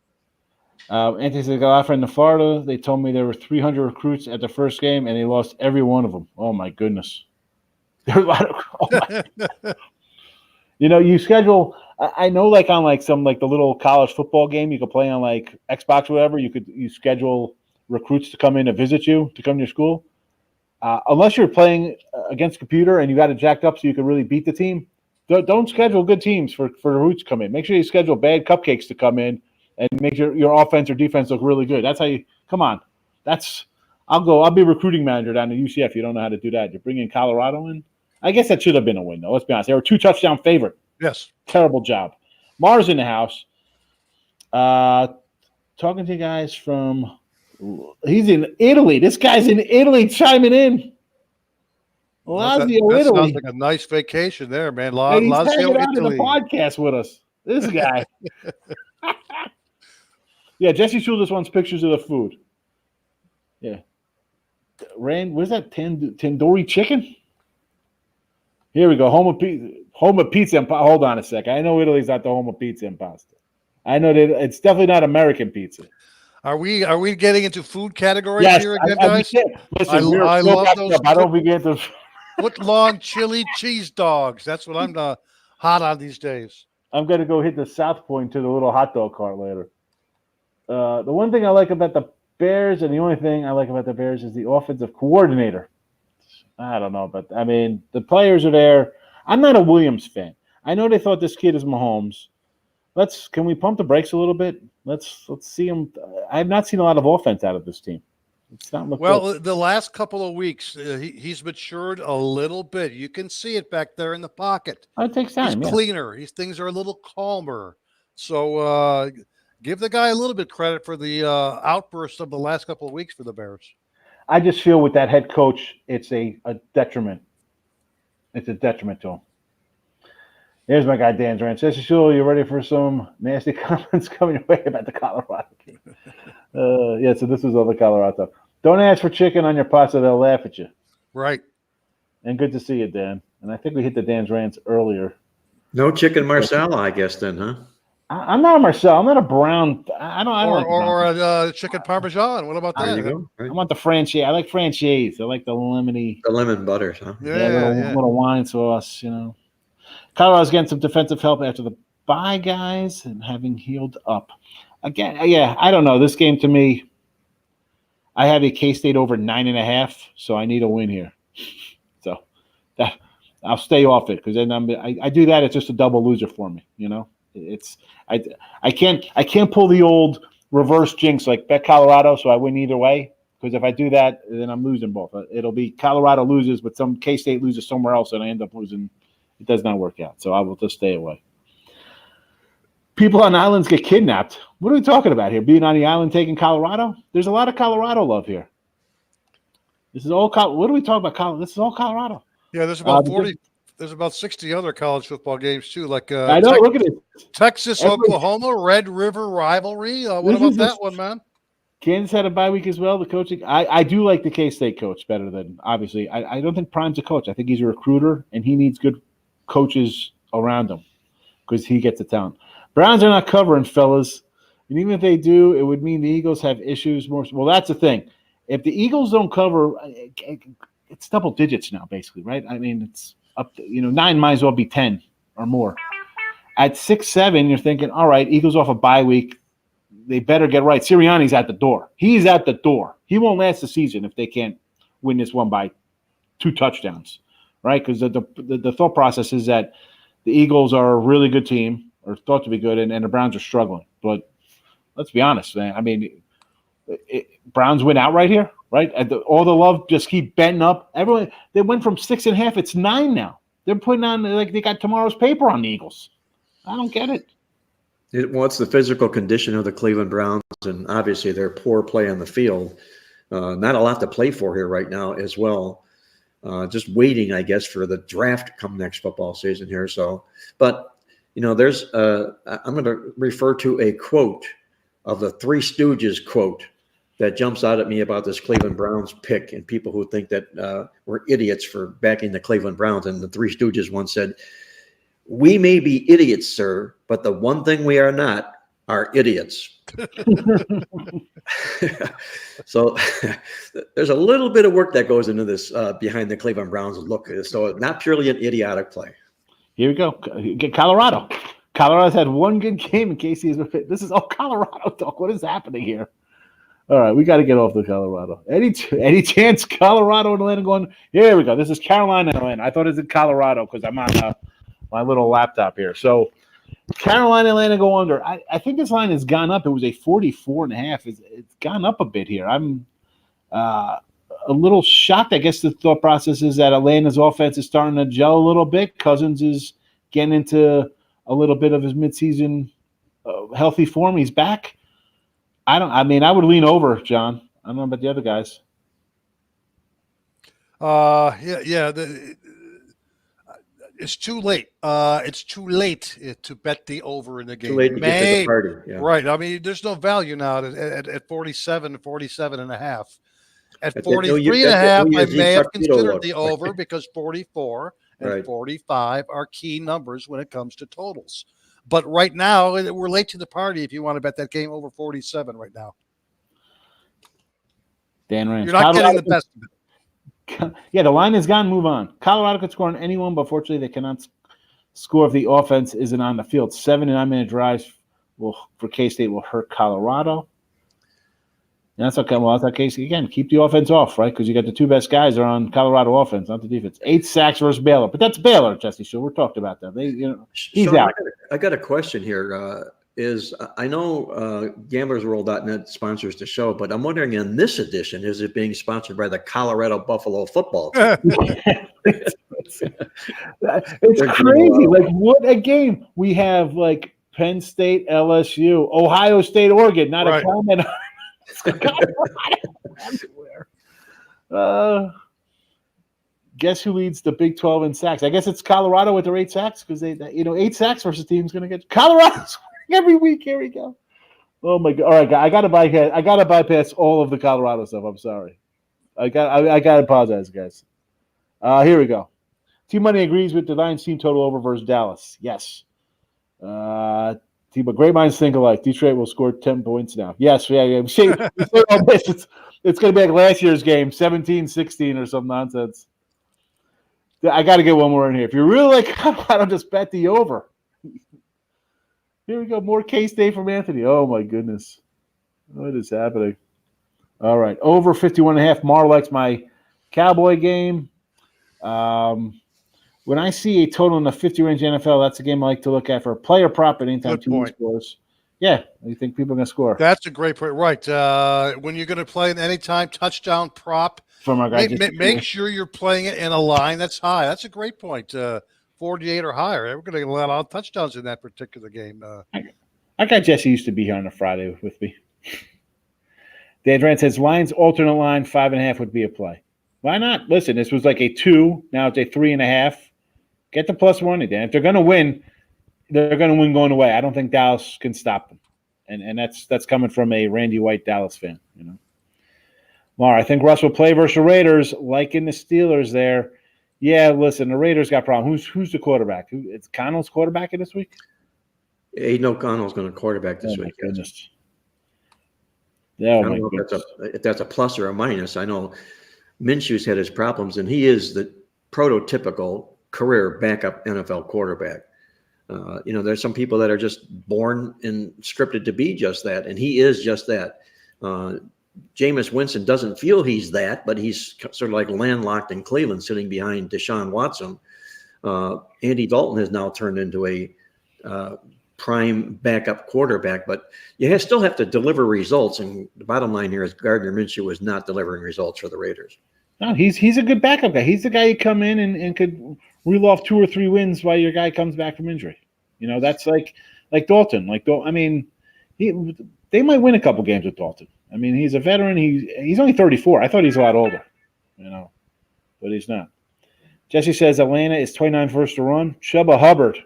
Anthony said, got offered in Florida. They told me there were 300 recruits at the first game, and they lost every one of them. Oh, my goodness. There were a lot of you schedule – I know, like, on, like, some, like, the little college football game you could play on, like, Xbox or whatever, you schedule recruits to come in to visit you, to come to your school. Unless you're playing against a computer and you got it jacked up so you can really beat the team, don't schedule good teams for recruits to come in. Make sure you schedule bad cupcakes to come in and make your offense or defense look really good. That's how you – come on. I'll be recruiting manager down at UCF. You don't know how to do that. You're bringing Colorado in. I guess that should have been a win, though. Let's be honest. They were 2-touchdown favorite. Yes. Terrible job. Mars in the house. Talking to you guys from – he's in Italy. This guy's in Italy chiming in. Lazio, that Italy. Sounds like a nice vacation there, man. And he's Lazio, hanging out in Italy. the podcast with us. This guy. Yeah, Jesse Shule just wants pictures of the food. Yeah. Where's that tandoori chicken? Here we go. Home of pizza and pasta. Hold on a second. I know Italy's not the home of pizza and pasta. I know that it's definitely not American pizza. Are we getting into food categories here again, guys? Listen, I love those. I don't forget to foot-long chili cheese dogs. That's what I'm hot on these days. I'm going to go hit the South Point to the little hot dog cart later. The one thing I like about the Bears, and the only thing I like about the Bears, is the offensive coordinator. I don't know, but I mean, the players are there. I'm not a Williams fan. I know they thought this kid is Mahomes. Can we pump the brakes a little bit? Let's see him. I have not seen a lot of offense out of this team. It's not good. The last couple of weeks, he's matured a little bit. You can see it back there in the pocket. It takes time. He's cleaner. Things are a little calmer. So give the guy a little bit credit for the outburst of the last couple of weeks for the Bears. I just feel with that head coach, it's a detriment. It's a detriment to him. Here's my guy, Dan's Ranch. Says, Shul, you ready for some nasty comments coming your way about the Colorado game? So this was all the Colorado stuff. Don't ask for chicken on your pasta. They'll laugh at you. Right. And good to see you, Dan. And I think we hit the Dan's Rants earlier. No chicken marsala, I guess, then, huh? I'm not a Marcel. I'm not a brown. I don't or a chicken parmesan. What about that? There you go. Right. I want the franchise. I like franchise. I like the lemony. The lemon butter, huh? Little wine sauce, Colorado's getting some defensive help after the bye, guys, and having healed up. Again, I don't know. This game, to me, I have a K-State over 9.5, so I need a win here. So that I'll stay off it because then I do that. It's just a double loser for me. I can't pull the old reverse jinx like bet Colorado, so I win either way. Because if I do that, then I'm losing both. It'll be Colorado loses, but some K-State loses somewhere else, and I end up losing. It does not work out, so I will just stay away. People on islands get kidnapped. What are we talking about here? Being on the island taking Colorado? There's a lot of Colorado love here. This is all what are we talking about? Colorado? This is all Colorado. Yeah, there's about 40. There's about 60 other college football games too. Like I know. Look at it. Texas, Oklahoma, Red River rivalry. What about that one, man? Kansas had a bye week as well. The coaching, I do like the K-State coach better than obviously. I don't think Prime's a coach. I think he's a recruiter, and he needs good coaches around him because he gets the talent. Browns are not covering, fellas. And even if they do, it would mean the Eagles have issues more. Well, that's the thing. If the Eagles don't cover, it's double digits now, basically, right? I mean, it's up to, 9 might as well be 10 or more. At 6-7, you're thinking, all right, Eagles off a bye week. They better get right. Sirianni's at the door. He's at the door. He won't last the season if they can't win this one by 2 touchdowns, right? Because the thought process is that the Eagles are a really good team, or thought to be good, and the Browns are struggling. But let's be honest, man. I mean, Browns win outright here, right? All the love just keep betting up. Everyone, they went from 6.5. It's 9 now. They're putting on like they got tomorrow's paper on the Eagles. I don't get it. It's the physical condition of the Cleveland Browns, and obviously their poor play on the field. Not a lot to play for here right now as well. Just waiting, I guess, for the draft come next football season here. So, but there's I'm going to refer to a quote of the Three Stooges quote that jumps out at me about this Cleveland Browns pick and people who think that we're idiots for backing the Cleveland Browns. And the Three Stooges once said, "We may be idiots, sir, but the one thing we are not are idiots." So there's a little bit of work that goes into this behind the Cleveland Browns look. So not purely an idiotic play. Here we go. Get Colorado. Colorado's had one good game in case he's fit. This is all Colorado talk. What is happening here? All right, we got to get off the Colorado. Any chance Colorado and Atlanta going? Here we go. This is Carolina and Atlanta. I thought it was in Colorado because I'm on my little laptop here. So Carolina and Atlanta go under. I think this line has gone up. It was a 44.5. It's gone up a bit here. I'm a little shocked. I guess the thought process is that Atlanta's offense is starting to gel a little bit. Cousins is getting into a little bit of his midseason healthy form. He's back. I would lean over, John. I don't know about the other guys. It's too late. It's too late to bet the over in the game. Too late to get to the party. Yeah. Right. I mean, there's no value now at 47 and a half. At 43 and a half, I may have considered the over because 44 and 45 are key numbers when it comes to totals. But right now, we're late to the party if you want to bet that game over 47 right now. Dan Rance. You're not getting the best of it. Yeah, the line is gone. Move on. Colorado could score on anyone, but fortunately they cannot score if the offense isn't on the field. 7 and 9 minute drives for K-State will hurt Colorado. That's okay. Well, that's okay. Again, keep the offense off, right? Because you got the two best guys are on Colorado offense, not the defense. 8 sacks versus Baylor, but that's Baylor, Jesse. So we're talking about that. He's Sean, out. I got a question here. I know gamblersworld.net sponsors the show, but I'm wondering in this edition, is it being sponsored by the Colorado Buffalo football team? It's crazy. Like, what a game. We have like Penn State, LSU, Ohio State, Oregon. Not a comment. Everywhere. Guess who leads the Big 12 in sacks? I guess it's Colorado with their 8 sacks because 8 sacks versus team's going to get Colorado's every week. Here we go. Oh my God! All right, I got to bypass all of the Colorado stuff. I'm sorry. I got to apologize, guys. Here we go. Team Money agrees with the Lions team total over versus Dallas. Yes. But great minds think alike. Detroit will score 10 points now. Yes, yeah. We say all this. It's going to be like last year's game, 17-16 or some nonsense. I got to get one more in here. If you really like Colorado, just bet the over. Here we go. More K-State from Anthony. Oh, my goodness. What is happening? All right. Over 51.5. Mar likes my Cowboy game. When I see a total in the 50 range NFL, that's a game I like to look at for a player prop at anytime team scores. Yeah, you think people are going to score? That's a great point. Right. When you're going to play an anytime touchdown prop, from our guy, make sure you're playing it in a line that's high. That's a great point. 48 or higher. We're going to get a lot of touchdowns in that particular game. Our guy Jesse used to be here on a Friday with me. Dan Durant says Lions alternate line 5.5 would be a play. Why not? Listen, this was like a 2. Now it's a 3.5. Get the +1 again. If they're going to win, they're going to win going away. I don't think Dallas can stop them, and that's coming from a Randy White Dallas fan. Mar, I think Russ will play versus the Raiders, like in the Steelers. There, yeah. Listen, the Raiders got problems. Who's the quarterback? It's Connell's quarterback this week. Aiden O'Connell's going to quarterback this week. Goodness. I don't know if that's a plus or a minus. I know Minshew's had his problems, and he is the prototypical career backup NFL quarterback. There's some people that are just born and scripted to be just that, and he is just that. Jameis Winston doesn't feel he's that, but he's sort of like landlocked in Cleveland, sitting behind Deshaun Watson. Andy Dalton has now turned into a prime backup quarterback, but you still have to deliver results. And the bottom line here is Gardner Minshew was not delivering results for the Raiders. No, he's a good backup guy. He's the guy you come in and could reel off 2 or 3 wins while your guy comes back from injury. That's like Dalton. They might win a couple games with Dalton. I mean, he's a veteran. He's only 34. I thought he's a lot older, but he's not. Jesse says Atlanta is 29 first to run. Chuba Hubbard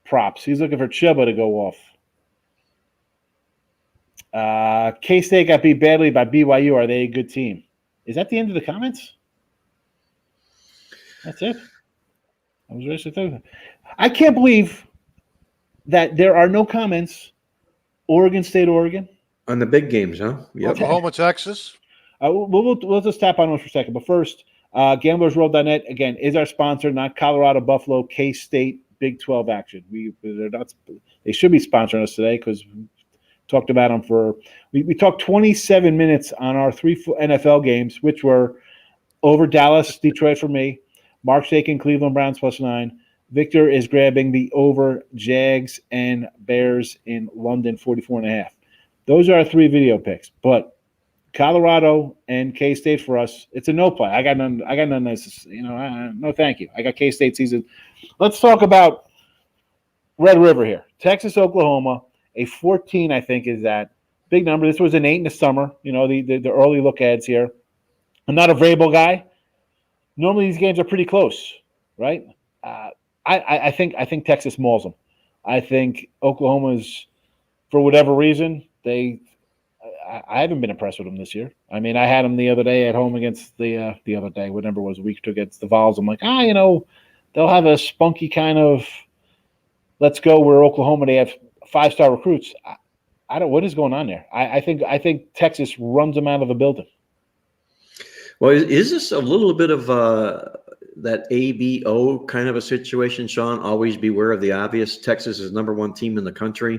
props. He's looking for Chuba to go off. K-State got beat badly by BYU. Are they a good team? Is that the end of the comments? That's it. I was ready to tell you. I can't believe that there are no comments. Oregon State, Oregon. On the big games, huh? Yep. Oklahoma, Texas. We'll just tap on those for a second. But first, gamblersworld.net, again, is our sponsor, not Colorado, Buffalo, K-State, Big 12 action. They should be sponsoring us today because we talked about them we talked 27 minutes on our 3 NFL games, which were over Dallas, Detroit for me, Mark's taking Cleveland Browns +9. Victor is grabbing the over Jags and Bears in London 44.5. Those are our 3 video picks, but Colorado and K-State for us, it's a no play. I got none. Nice, no, thank you. I got K-State season. Let's talk about Red River here. Texas, Oklahoma, a 14, I think, is that big number. This was an 8 in the summer. The early look ads here. I'm not a Vrabel guy. Normally these games are pretty close, right? I think Texas mauls them. I think Oklahoma's, for whatever reason, I haven't been impressed with them this year. I mean, I had them the other day at home against the other day, whatever it was, a week or two against the Vols. I'm like, they'll have a spunky kind of let's go where Oklahoma, they have 5-star recruits. I don't. What is going on there? I think Texas runs them out of the building. Well, is this a little bit of that ABO kind of a situation, Sean? Always beware of the obvious. Texas is #1 team in the country.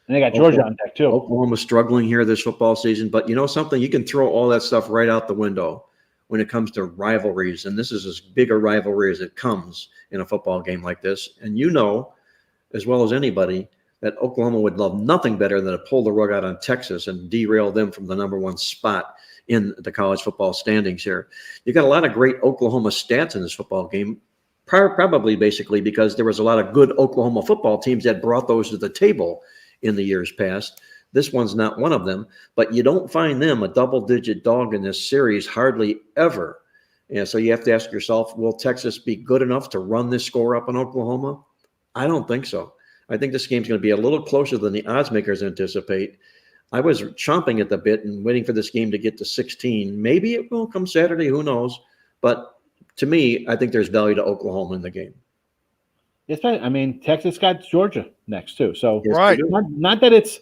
And they got Georgia on deck too. Oklahoma's struggling here this football season, but you know something? You can throw all that stuff right out the window when it comes to rivalries, and this is as big a rivalry as it comes in a football game like this. And you know, as well as anybody, that Oklahoma would love nothing better than to pull the rug out on Texas and derail them from the #1 spot in the college football standings here. You got a lot of great Oklahoma stats in this football game, probably basically because there was a lot of good Oklahoma football teams that brought those to the table in the years past. This one's not one of them, but you don't find them a double-digit dog in this series hardly ever. And so you have to ask yourself, will Texas be good enough to run this score up in Oklahoma? I don't think so. I think this game's going to be a little closer than the odds makers anticipate. I was chomping at the bit and waiting for this game to get to 16. Maybe it will come Saturday, who knows? But to me, I think there's value to Oklahoma in the game. Yes, I mean, Texas got Georgia next too. So Right. not that it's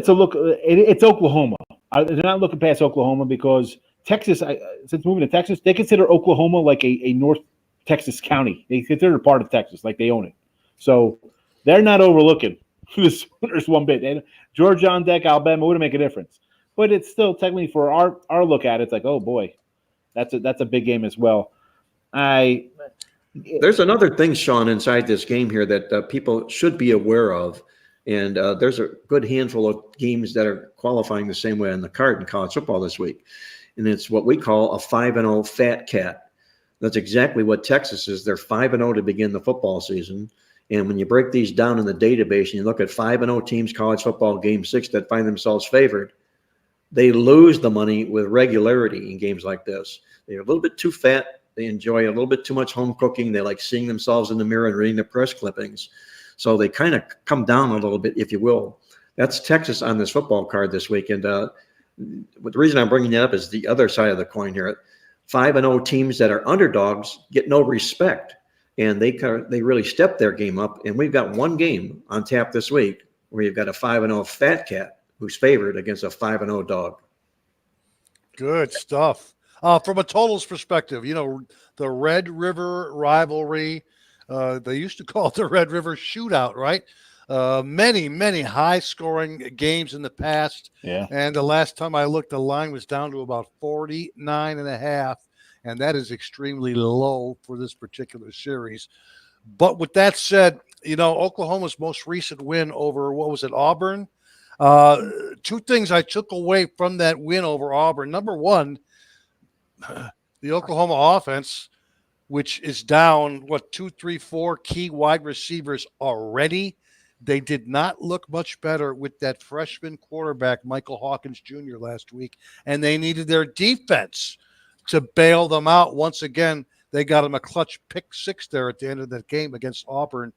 a look. It's Oklahoma. They're not looking past Oklahoma because Texas, since moving to Texas, they consider Oklahoma like a North Texas county. They consider it part of Texas, like they own it. So they're not overlooking the Sooners one bit. And Georgia on deck, Alabama would make a difference. But it's still technically for our look at it, it's like, oh boy, that's a big game as well. There's another thing, Sean, inside this game here that people should be aware of. And there's a good handful of games that are qualifying the same way on the card in college football this week. And it's what we call a 5-0 fat cat. That's exactly what Texas is. They're 5-0 to begin the football season. And when you break these down in the database and you look at 5-0 teams, college football game 6 that find themselves favored, they lose the money with regularity in games like this. They're a little bit too fat. They enjoy a little bit too much home cooking. They like seeing themselves in the mirror and reading the press clippings. So they kind of come down a little bit, if you will. That's Texas on this football card this week. And the reason I'm bringing that up is the other side of the coin here. 5-0 teams that are underdogs get no respect. And they really step their game up. And we've got one game on tap this week where you've got a 5-0 fat cat who's favored against a 5-0 dog. Good stuff. From a totals perspective, you know, the Red River rivalry, they used to call it the Red River Shootout, right? Many high-scoring games in the past. Yeah. And the last time I looked, the line was down to about 49.5. And that is extremely low for this particular series. But with that said, you know, Oklahoma's most recent win over, what was it, Auburn? Two things I took away from that win over Auburn. Number one, the Oklahoma offense, which is down, 2, 3, 4 key wide receivers already. They did not look much better with that freshman quarterback, Michael Hawkins Jr., last week. And they needed their defense to bail them out. Once again, they got him a clutch pick 6 there at the end of that game against Auburn.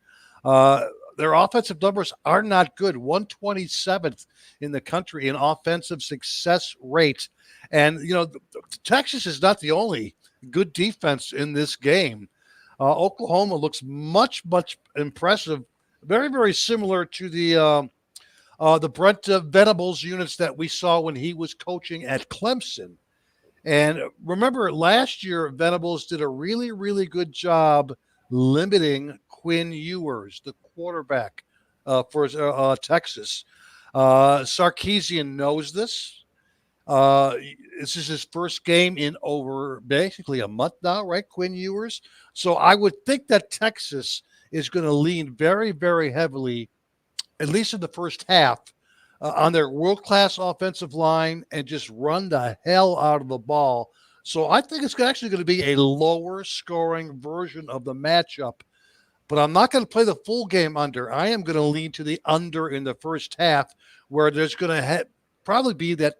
Their offensive numbers are not good. 127th in the country in offensive success rate. And, you know, Texas is not the only good defense in this game. Oklahoma looks much impressive. Very, very similar to the Brent Venables units that we saw when he was coaching at Clemson. And remember, last year, Venables did a really, really good job limiting Quinn Ewers, the quarterback for Texas. Sarkisian knows this. This is his first game in over basically a month now, right, Quinn Ewers? So I would think that Texas is going to lean very, very heavily, at least in the first half, on their world-class offensive line and just run the hell out of the ball. So I think it's actually going to be a lower-scoring version of the matchup. But I'm not going to play the full game under. I am going to lean to the under in the first half, where there's going to probably be that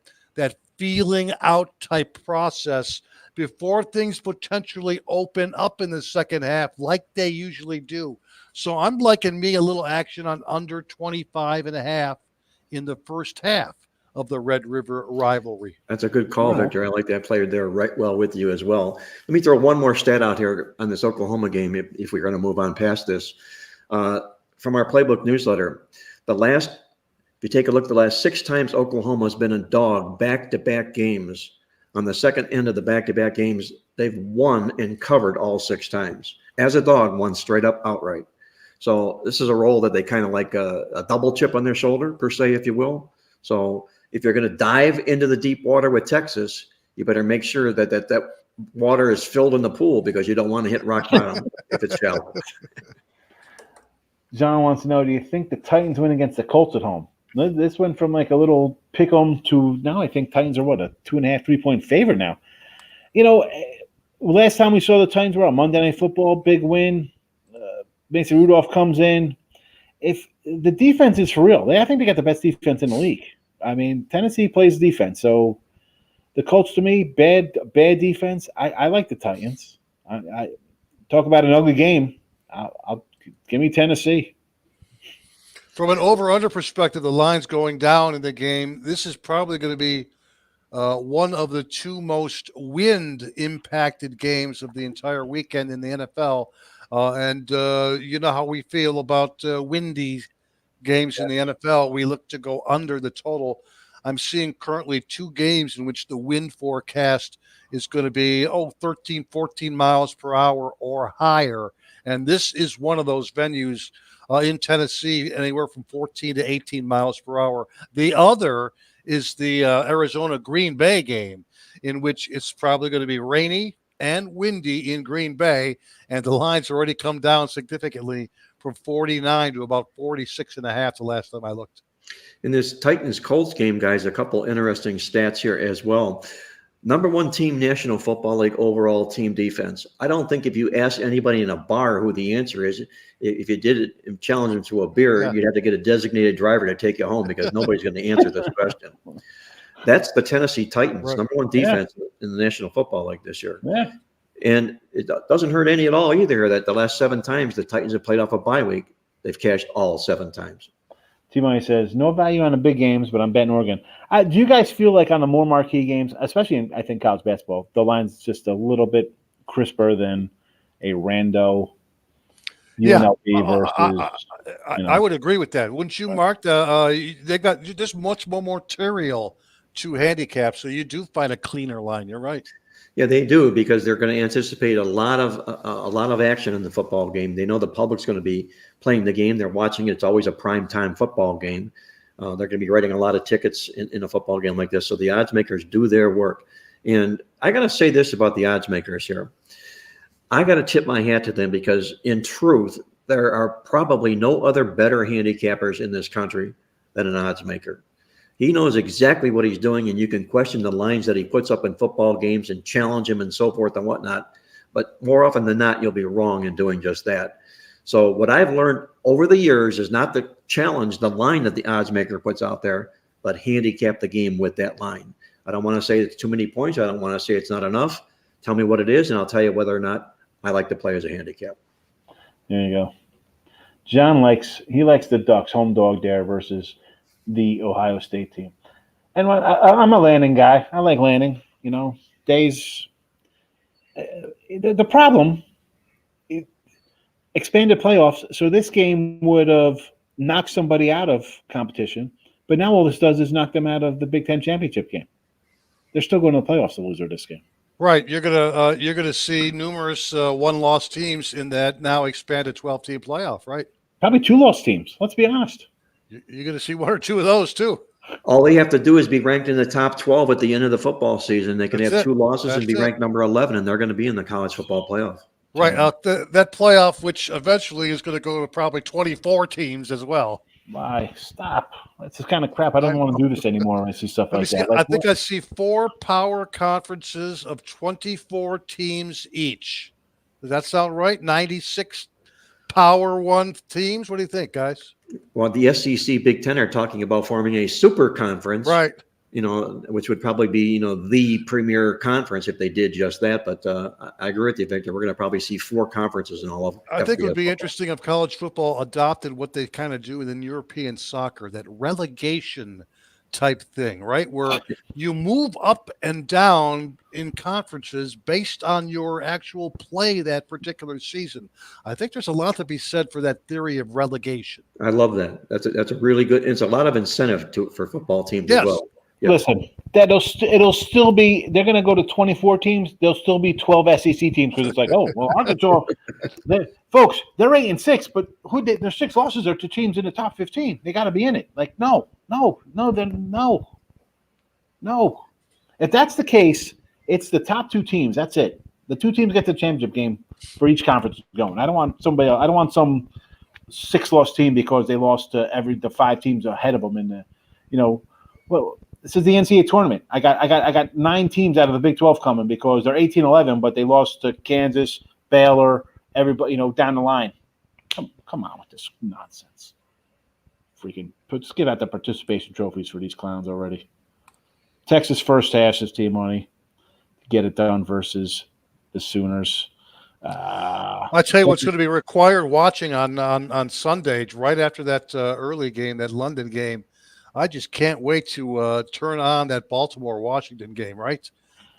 feeling out type process before things potentially open up in the second half like they usually do. So I'm liking me a little action on under 25.5 in the first half of the Red River rivalry. That's a good call, Victor. I like that player there right well with you as well. Let me throw one more stat out here on this Oklahoma game if we're going to move on past this. From our Playbook newsletter, if you take a look, the last 6 times Oklahoma has been a dog back-to-back games, on the second end of the back-to-back games, they've won and covered all 6 times. As a dog, won straight up outright. So this is a role that they kind of like a double chip on their shoulder, per se, if you will. So if you're going to dive into the deep water with Texas, you better make sure that water is filled in the pool, because you don't want to hit rock bottom if it's shallow. John wants to know, do you think the Titans win against the Colts at home? This went from like a little pick 'em to now I think Titans are a 2.5, 3-point favorite now. Last time we saw the Titans were on Monday Night Football, big win. Mason Rudolph comes in. If the defense is for real, I think they got the best defense in the league. I mean, Tennessee plays defense, so the Colts to me, bad defense. I like the Titans. I talk about an ugly game. I'll give me Tennessee. From an over-under perspective, the line's going down in the game. This is probably going to be one of the two most wind-impacted games of the entire weekend in the NFL. And you know how we feel about windy games in the NFL. We look to go under the total. I'm seeing currently 2 games in which the wind forecast is going to be 13, 14 miles per hour or higher. And this is one of those venues in Tennessee, anywhere from 14 to 18 miles per hour. The other is the Arizona Green Bay game, in which it's probably going to be rainy and windy in Green Bay, and the line's already come down significantly from 49 to about 46.5 the last time I looked. In this Titans-Colts game, guys, a couple interesting stats here as well. Number 1 team, National Football League overall team defense. I don't think if you ask anybody in a bar who the answer is, if you did it and challenge them to a beer, you'd have to get a designated driver to take you home, because nobody's going to answer this question. That's the Tennessee Titans, Right. number 1 defense in the National Football League this year. Yeah. And it doesn't hurt any at all either that the last 7 times the Titans have played off a bye week, they've cashed all 7 times. T-Money says, no value on the big games, but I'm betting Oregon. Do you guys feel like on the more marquee games, especially in, I think, college basketball, the line's just a little bit crisper than a rando UNLV versus I would agree with that. Wouldn't you, Mark? They got just much more material to handicap, so you do find a cleaner line. You're right. Yeah, they do, because they're going to anticipate a lot of action in the football game. They know the public's going to be playing the game. They're watching it. It's always a primetime football game. They're going to be writing a lot of tickets in a football game like this. So the odds makers do their work. And I got to say this about the odds makers here. I got to tip my hat to them, because in truth, there are probably no other better handicappers in this country than an odds maker. He knows exactly what he's doing, and you can question the lines that he puts up in football games and challenge him and so forth and whatnot. But more often than not, you'll be wrong in doing just that. So what I've learned over the years is not to challenge the line that the odds maker puts out there, but handicap the game with that line. I don't want to say it's too many points. I don't want to say it's not enough. Tell me what it is, and I'll tell you whether or not I like to play as a handicap. There you go. John likes the Ducks home dog there versus the Ohio State team. And I'm a Lanning guy. I like Lanning. Days. The problem, expanded playoffs. So this game would have knocked somebody out of competition, but now all this does is knock them out of the Big Ten championship game. They're still going to the playoffs, the loser of this game. Right. You're gonna see numerous 1-loss teams in that now expanded 12-team playoff. Right. Probably 2-loss teams. Let's be honest. You're going to see 1 or 2 of those too. All they have to do is be ranked in the top 12 at the end of the football season. They can That's have it. 2 losses and be That's it. ranked number 11, and they're going to be in the college football playoff. Right. That playoff, which eventually is going to go to probably 24 teams as well. Why? Stop. That's the kind of crap. I don't want to do this anymore when I see stuff like that. I think I see 4 power conferences of 24 teams each. Does that sound right? 96 Power 1 teams? What do you think, guys? Well, the SEC Big Ten are talking about forming a super conference, Right. Which would probably be, the premier conference if they did just that. But I agree with you, Victor. We're going to probably see 4 conferences in all of I think it would be football. interesting if college football adopted what they kind of do in European soccer, that relegation type thing, right? Where you move up and down in conferences based on your actual play that particular season. I think there's a lot to be said for that theory of relegation. I love that. That's a really good. It's a lot of incentive for football teams as well. Yeah. Listen, it'll still be. They're going to go to 24 teams. There'll still be 12 SEC teams because it's like, oh well, Arkansas, folks, they're 8-6, but their 6 losses are to teams in the top 15. They got to be in it. Like no. If that's the case, it's the top 2 teams. That's it. The 2 teams get the championship game for each conference going. I don't want somebody else. I don't want some 6-loss team because they lost to the 5 teams ahead of them in the, well, this is the NCAA tournament. I got 9 teams out of the Big 12 coming because they're 18-11, but they lost to Kansas, Baylor, everybody, down the line. Come on with this nonsense. Freaking just give out the participation trophies for these clowns already. Texas first hash this team money to get it done versus the Sooners. I tell you what's going to be required watching on Sunday, right after that early game, that London game. I just can't wait to turn on that Baltimore-Washington game, right?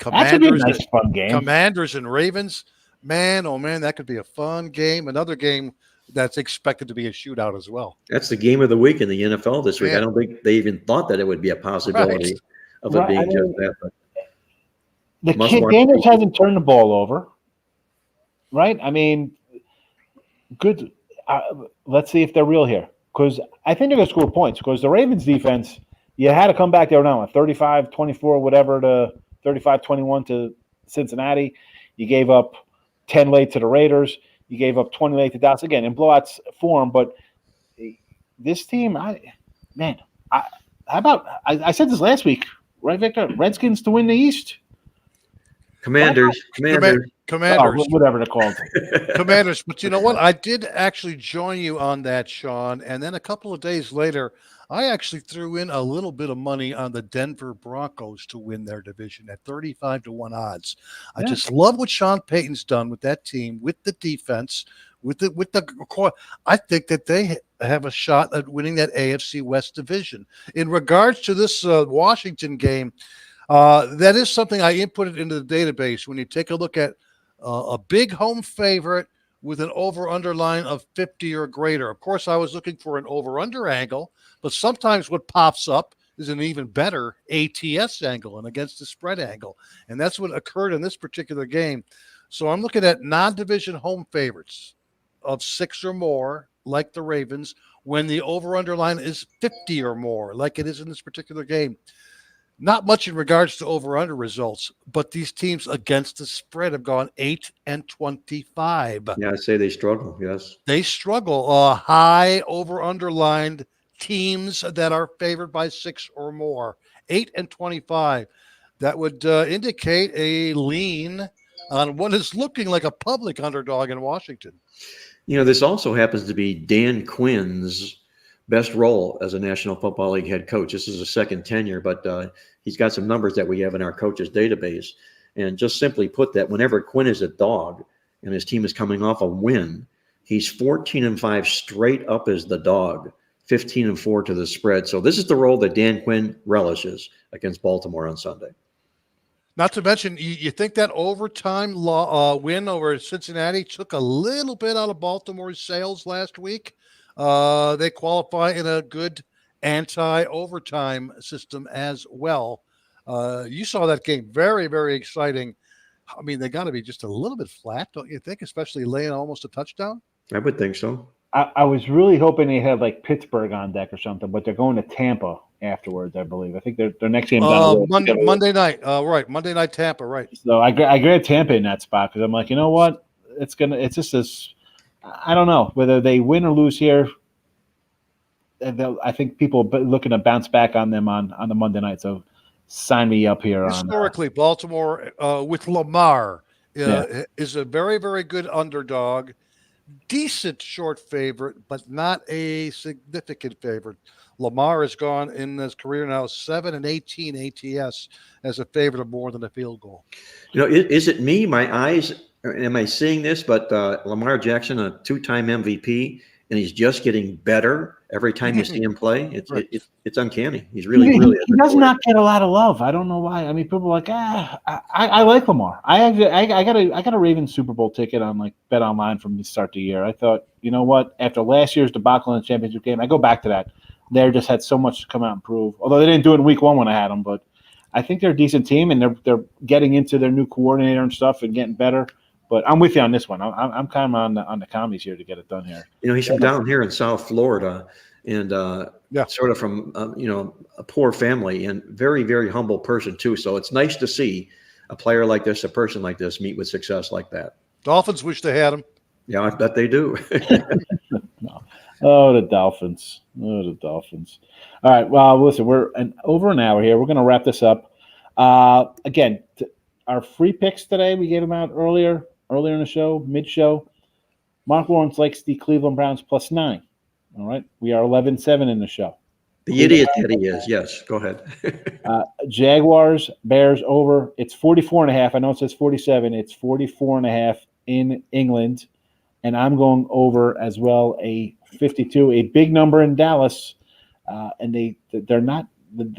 That should be a nice, fun game. Commanders and Ravens. Man, oh, man, that could be a fun game. Another game that's expected to be a shootout as well. That's the game of the week in the NFL this week. Man. I don't think they even thought that it would be a possibility of it being just that. But Daniels hasn't turned the ball over, right? I mean, good. Let's see if they're real here. Because I think they're going to score points. Because the Ravens defense, you had to come back there now, 35-24, whatever, to 35-21 to Cincinnati. You gave up 10 late to the Raiders. You gave up 20 late to Dallas. Again, in blowouts form. But this team, I said this last week, right, Victor? Redskins to win the East. Commanders. Commanders. Whatever they're called. Commanders. But you know what? I did actually join you on that, Sean. And then a couple of days later, I actually threw in a little bit of money on the Denver Broncos to win their division at 35-1 odds. I just love what Sean Payton's done with that team, with the defense, with the core. I think that they have a shot at winning that AFC West division. In regards to this Washington game, that is something I inputted into the database. When you take a look at a big home favorite with an over-under line of 50 or greater. Of course, I was looking for an over-under angle, but sometimes what pops up is an even better ATS angle and against the spread angle. And that's what occurred in this particular game. So I'm looking at non-division home favorites of 6 or more, like the Ravens, when the over-under line is 50 or more, like it is in this particular game. Not much in regards to over-under results, but these teams against the spread have gone 8-25. Yeah, I'd say they struggle, yes. They struggle. High over-underlined teams that are favored by 6 or more. 8-25. That would indicate a lean on what is looking like a public underdog in Washington. This also happens to be Dan Quinn's best role as a National Football League head coach. This is a second tenure, but he's got some numbers that we have in our coaches database. And just simply put that whenever Quinn is a dog and his team is coming off a win, he's 14-5 straight up as the dog, 15-4 to the spread. So this is the role that Dan Quinn relishes against Baltimore on Sunday. Not to mention, you think that overtime win over Cincinnati took a little bit out of Baltimore's sails last week? They qualify in a good anti-overtime system as well. You saw that game. Very, very exciting. I mean, they got to be just a little bit flat, don't you think, especially laying almost a touchdown? I would think so. I was really hoping they had like Pittsburgh on deck or something, but they're going to Tampa afterwards, I believe. I think their next game Monday night. Right, Monday night Tampa, right. So I grabbed Tampa in that spot because I'm like, you know what? It's just this. I don't know whether they win or lose here. I think people are looking to bounce back on them on the Monday night. So sign me up here. Historically, Baltimore with Lamar is a very, very good underdog. Decent short favorite, but not a significant favorite. Lamar has gone in his career now 7-18 ATS as a favorite of more than a field goal. Is it me? My eyes, am I seeing this? But Lamar Jackson, a 2-time MVP, and he's just getting better every time you see him play. It's uncanny. He's really he does not get a lot of love. I don't know why. I mean, people are like, I like Lamar. I got a Ravens Super Bowl ticket on like Bet Online from the start of the year. I thought, you know what? After last year's debacle in the championship game, I go back to that. They just had so much to come out and prove. Although they didn't do it in week 1 when I had them, but I think they're a decent team, and they're getting into their new coordinator and stuff and getting better. But I'm with you on this one. I'm kind of on the commies here to get it done here. He's from down here in South Florida, and sort of from a poor family, and very, very humble person too. So it's nice to see a player like this, a person like this, meet with success like that. Dolphins wish they had him. Yeah, I bet they do. No. Oh, the Dolphins. All right. Well, listen, we're over an hour here. We're going to wrap this up. Again, our free picks today, we gave them out earlier in the show, mid-show. Marc Lawrence likes the Cleveland Browns +9. All right. We are 11-7 in the show. The idiot that he is. Yes. Go ahead. Jaguars, Bears over. It's 44.5. I know it says 47. It's 44.5 in England. And I'm going over as well, a 52, a big number in Dallas. And they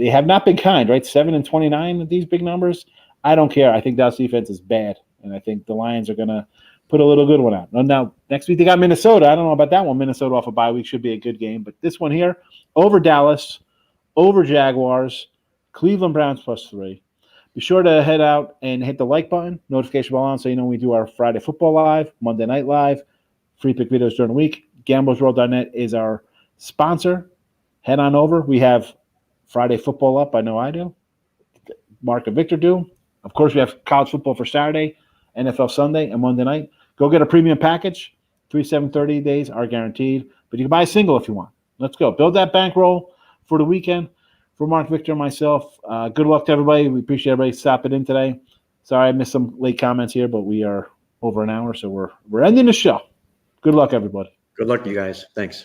have not been kind, right? 7-29 of these big numbers. I don't care. I think Dallas defense is bad. And I think the Lions are going to put a little good one out. Now, next week they got Minnesota. I don't know about that one. Minnesota off a bye week should be a good game. But this one here, over Dallas, over Jaguars, Cleveland Browns +3. Be sure to head out and hit the like button, notification bell on, so you know when we do our Friday Football Live, Monday Night Live, free pick videos during the week. gamblersworld.net is our sponsor. Head on over. We have Friday football up. I know I do. Marc and Victor do. Of course, we have college football for Saturday, NFL Sunday, and Monday night. Go get a premium package. 3, 7, 30 days are guaranteed. But you can buy a single if you want. Let's go. Build that bankroll for the weekend. For Marc, Victor, and myself, good luck to everybody. We appreciate everybody stopping in today. Sorry I missed some late comments here, but we are over an hour, so we're ending the show. Good luck, everybody. Good luck to you guys. Thanks.